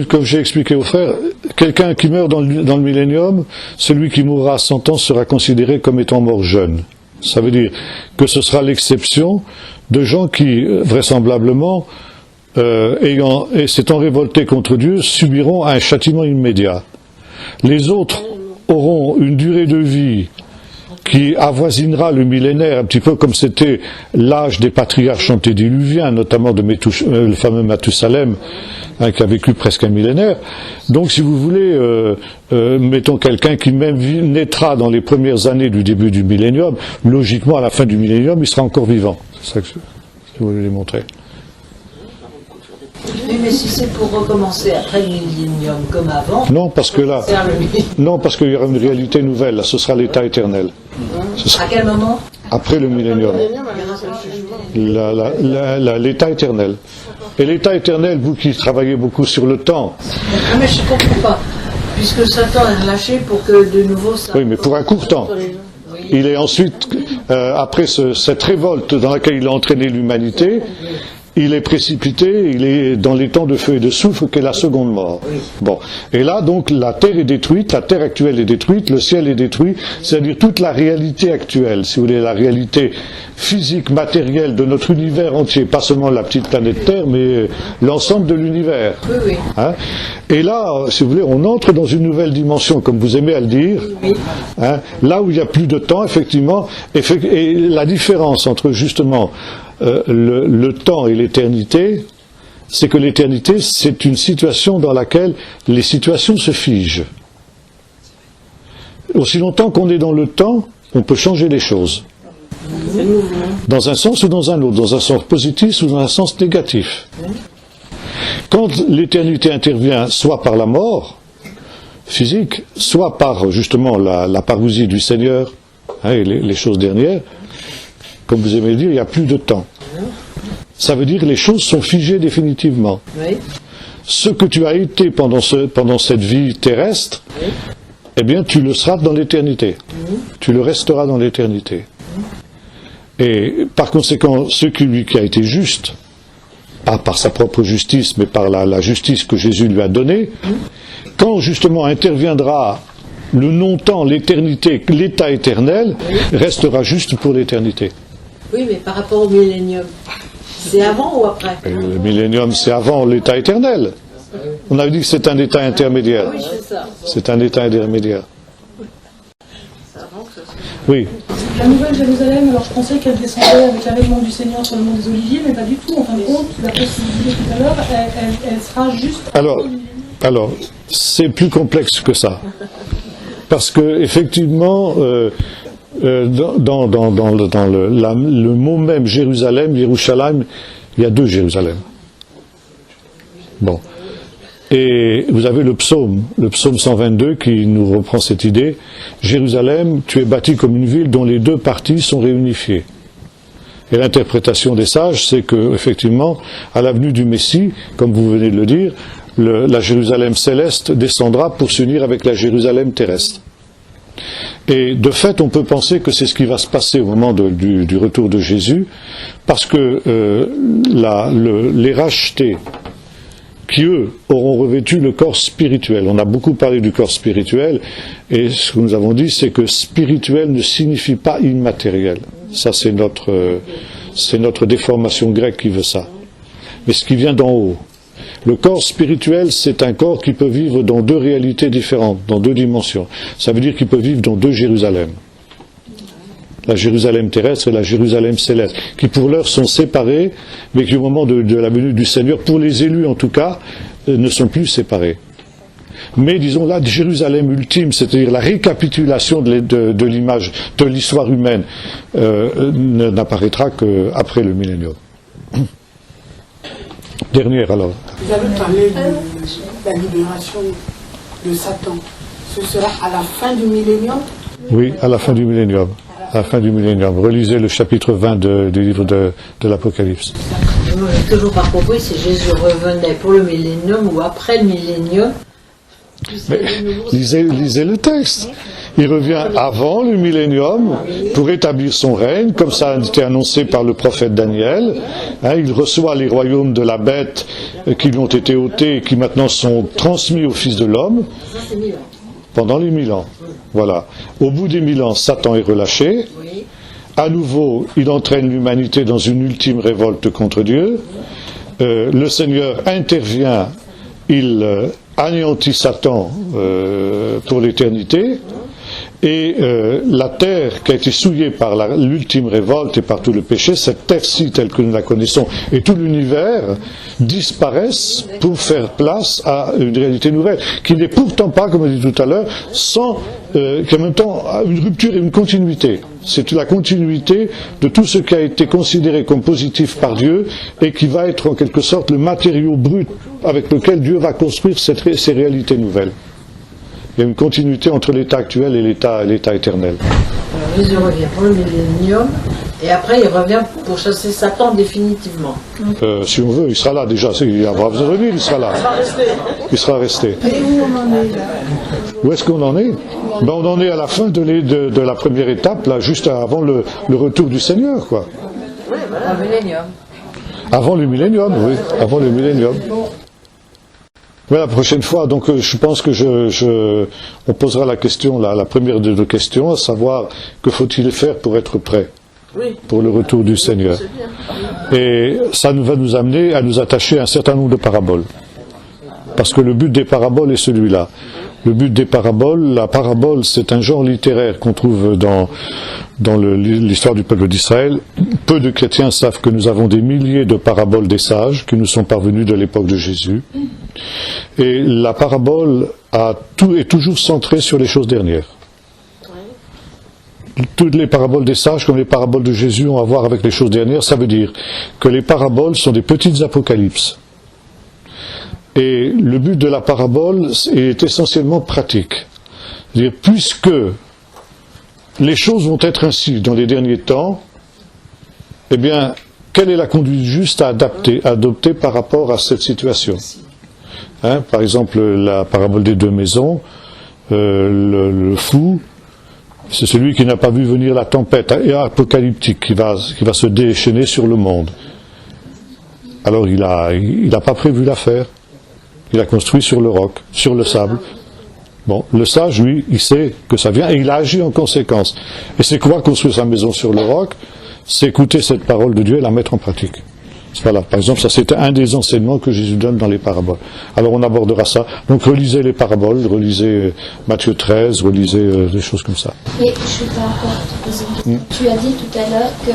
comme j'ai expliqué aux frères, quelqu'un qui meurt dans le millénium, celui qui mourra à 100 ans sera considéré comme étant mort jeune. Ça veut dire que ce sera l'exception de gens qui, vraisemblablement, s'étant révoltés contre Dieu, subiront un châtiment immédiat. Les autres auront une durée de vie qui avoisinera le millénaire, un petit peu comme c'était l'âge des patriarches antédiluviens, notamment de le fameux Mathusalem, qui a vécu presque un millénaire. Donc, si vous voulez, mettons quelqu'un qui même naîtra dans les premières années du début du millénium, logiquement, à la fin du millénium, il sera encore vivant. C'est ça que je voulais montrer. Oui, mais si c'est pour recommencer après le millénium comme avant... Non, parce que là... Non, parce qu'il y aura une réalité nouvelle. Là, ce sera l'état éternel. À quel moment? Après le millénium. L'état éternel. Et l'état éternel, vous qui travaillez beaucoup sur le temps. Non, mais je ne comprends pas. Puisque Satan est relâché pour que de nouveau ça. Oui, mais pour un court temps. Il est ensuite, après cette révolte dans laquelle il a entraîné l'humanité, il est précipité, il est dans les temps de feu et de soufre qu'est la seconde mort. Bon. Et là, donc, la terre est détruite, la terre actuelle est détruite, le ciel est détruit, c'est-à-dire toute la réalité actuelle, si vous voulez, la réalité physique, matérielle de notre univers entier, pas seulement la petite planète Terre, mais l'ensemble de l'univers. Oui, oui. Hein? Et là, si vous voulez, on entre dans une nouvelle dimension, comme vous aimez à le dire, hein? Là où il n'y a plus de temps, effectivement, et la différence entre justement le temps et l'éternité, c'est que l'éternité, c'est une situation dans laquelle les situations se figent. Aussi longtemps qu'on est dans le temps, on peut changer les choses. Dans un sens ou dans un autre, dans un sens positif ou dans un sens négatif. Quand l'éternité intervient, soit par la mort physique, soit par justement la parousie du Seigneur, hein, et les choses dernières, comme vous aimez dire, il n'y a plus de temps. Ça veut dire que les choses sont figées définitivement. Oui. Ce que tu as été pendant cette vie terrestre, eh bien tu le seras dans l'éternité. Tu le resteras dans l'éternité. Et par conséquent, celui qui a été juste, pas par sa propre justice, mais par la justice que Jésus lui a donnée, quand justement interviendra le non-temps, l'éternité, l'état éternel, restera juste pour l'éternité. Oui, mais par rapport au millénium, c'est avant ou après? Le millénium, c'est avant l'état éternel. On avait dit que c'est un état intermédiaire. Oui, c'est ça. C'est un état intermédiaire. Oui. La nouvelle Jérusalem, alors je pensais qu'elle descendait avec l'avènement du Seigneur sur le mont des Oliviers, mais pas du tout. En fin de compte, d'après ce que vous disiez tout à l'heure, elle sera juste. Alors, c'est plus complexe que ça. Parce que, effectivement, dans le mot même Jérusalem, Yerushalayim, il y a deux Jérusalem. Bon. Et vous avez le psaume 122 qui nous reprend cette idée. Jérusalem, tu es bâti comme une ville dont les deux parties sont réunifiées. Et l'interprétation des sages, c'est que, effectivement, à l'avenue du Messie, comme vous venez de le dire, la Jérusalem céleste descendra pour s'unir avec la Jérusalem terrestre. Et de fait, on peut penser que c'est ce qui va se passer au moment du retour de Jésus, parce que les rachetés, qui eux auront revêtu le corps spirituel. On a beaucoup parlé du corps spirituel, et ce que nous avons dit, c'est que spirituel ne signifie pas immatériel. Ça, c'est notre déformation grecque qui veut ça. Mais ce qui vient d'en haut. Le corps spirituel, c'est un corps qui peut vivre dans deux réalités différentes, dans deux dimensions. Ça veut dire qu'il peut vivre dans deux Jérusalem. La Jérusalem terrestre et la Jérusalem céleste, qui pour l'heure sont séparées, mais qui au moment de la venue du Seigneur, pour les élus en tout cas, ne sont plus séparées. Mais disons là, Jérusalem ultime, c'est-à-dire la récapitulation de l'image, de l'histoire humaine, n'apparaîtra qu'après le millénium. Dernière alors. Vous avez parlé de la libération de Satan. Ce sera à la fin du millénium? Oui, à la fin du millénium. À la fin du millénium. Relisez le chapitre 20 du livre de l'Apocalypse. Je n'ai toujours pas compris si Jésus revenait pour le millénium ou après le millénium. Mais lisez le texte. Il revient avant le millénium pour établir son règne, comme ça a été annoncé par le prophète Daniel. Il reçoit les royaumes de la bête qui lui ont été ôtés et qui maintenant sont transmis au Fils de l'homme pendant les 1000 ans. Voilà. Au bout des 1000 ans, Satan est relâché. À nouveau, il entraîne l'humanité dans une ultime révolte contre Dieu. Le Seigneur intervient, il anéantit Satan pour l'éternité. Et la terre qui a été souillée par l'ultime révolte et par tout le péché, cette terre-ci telle que nous la connaissons, et tout l'univers disparaissent pour faire place à une réalité nouvelle, qui n'est pourtant pas, comme on dit tout à l'heure, qui en même temps a une rupture et une continuité. C'est la continuité de tout ce qui a été considéré comme positif par Dieu et qui va être en quelque sorte le matériau brut avec lequel Dieu va construire ces réalités nouvelles. Il y a une continuité entre l'état actuel et l'état éternel. Jésus revient pour le millénium, et après il revient pour chasser Satan définitivement. Si on veut, il sera là déjà. Il va revenir, il sera là. Il sera resté. Et où on en est là? Où est-ce qu'on en est? Ben, on en est à la fin de la première étape, là, juste avant le retour du Seigneur, quoi. Oui, voilà. Le millénium. Avant le millénium, oui. Avant le millénium. Mais la prochaine fois, donc, je pense que on posera la question, la première de nos questions, à savoir, que faut-il faire pour être prêt? Oui. Pour le retour du Seigneur. Et ça va nous amener à nous attacher à un certain nombre de paraboles. Parce que le but des paraboles est celui-là. Le but des paraboles, la parabole, c'est un genre littéraire qu'on trouve dans l'histoire du peuple d'Israël. Peu de chrétiens savent que nous avons des milliers de paraboles des sages qui nous sont parvenues de l'époque de Jésus. Et la parabole est toujours centrée sur les choses dernières. Toutes les paraboles des sages, comme les paraboles de Jésus, ont à voir avec les choses dernières. Ça veut dire que les paraboles sont des petites apocalypses. Et le but de la parabole est essentiellement pratique. C'est-à-dire, puisque les choses vont être ainsi dans les derniers temps, eh bien, quelle est la conduite juste à adopter par rapport à cette situation? Par exemple, la parabole des deux maisons, le fou, c'est celui qui n'a pas vu venir la tempête apocalyptique qui va se déchaîner sur le monde. Alors il a pas prévu l'affaire. Il a construit sur le roc, sur le sable. Bon, le sage, lui, il sait que ça vient et il a agi en conséquence. Et c'est quoi construire sa maison sur le roc? C'est écouter cette parole de Dieu et la mettre en pratique. Voilà, par exemple, ça c'est un des enseignements que Jésus donne dans les paraboles. Alors on abordera ça. Donc relisez les paraboles, relisez Matthieu 13, relisez des choses comme ça. Et je ne suis pas encore posé une question. Tu as dit tout à l'heure que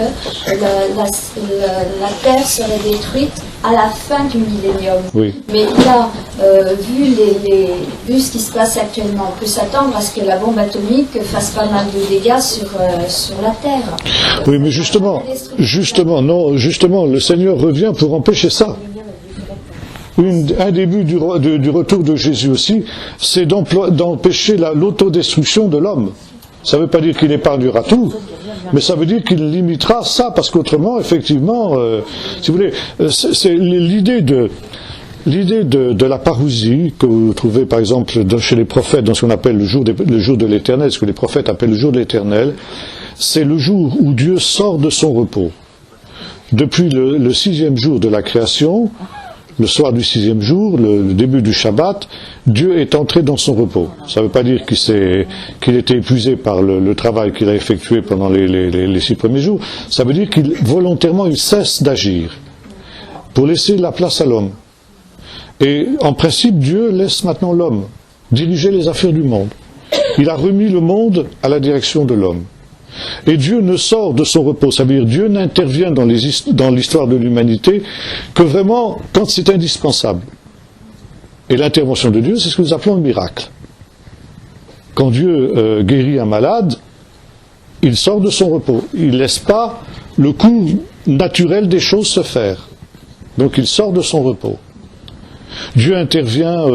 la terre serait détruite à la fin du millénium. Oui. Mais là, vu ce qui se passe actuellement, on peut s'attendre à ce que la bombe atomique fasse pas mal de dégâts sur la Terre. Oui, mais justement, le Seigneur revient pour empêcher ça. Un des buts du retour de Jésus aussi, c'est d'empêcher l'autodestruction de l'homme. Ça ne veut pas dire qu'il épargnera tout, mais ça veut dire qu'il limitera ça, parce qu'autrement, effectivement, si vous voulez, c'est l'idée de la parousie que vous trouvez par exemple chez les prophètes dans ce qu'on appelle le jour de l'Éternel, ce que les prophètes appellent le jour de l'Éternel, c'est le jour où Dieu sort de son repos. Depuis le 6e jour de la création, le soir du 6e jour, le début du Shabbat, Dieu est entré dans son repos. Ça ne veut pas dire qu'il était épuisé par le travail qu'il a effectué pendant les 6 premiers jours. Ça veut dire qu'il volontairement il cesse d'agir pour laisser la place à l'homme. Et en principe, Dieu laisse maintenant l'homme diriger les affaires du monde. Il a remis le monde à la direction de l'homme. Et Dieu ne sort de son repos, ça veut dire Dieu n'intervient dans l'histoire de l'humanité que vraiment quand c'est indispensable. Et l'intervention de Dieu, c'est ce que nous appelons le miracle. Quand Dieu guérit un malade, il sort de son repos. Il ne laisse pas le cours naturel des choses se faire. Donc il sort de son repos. Dieu intervient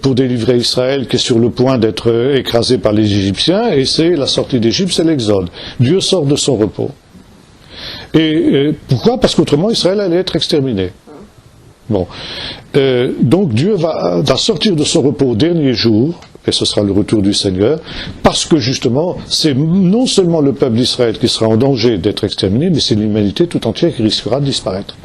pour délivrer Israël qui est sur le point d'être écrasé par les Égyptiens, et c'est la sortie d'Égypte, c'est l'Exode. Dieu sort de son repos. Et pourquoi? Parce qu'autrement Israël allait être exterminé. Bon. Donc Dieu va sortir de son repos au dernier jour, et ce sera le retour du Seigneur, parce que justement, c'est non seulement le peuple d'Israël qui sera en danger d'être exterminé, mais c'est l'humanité tout entière qui risquera de disparaître.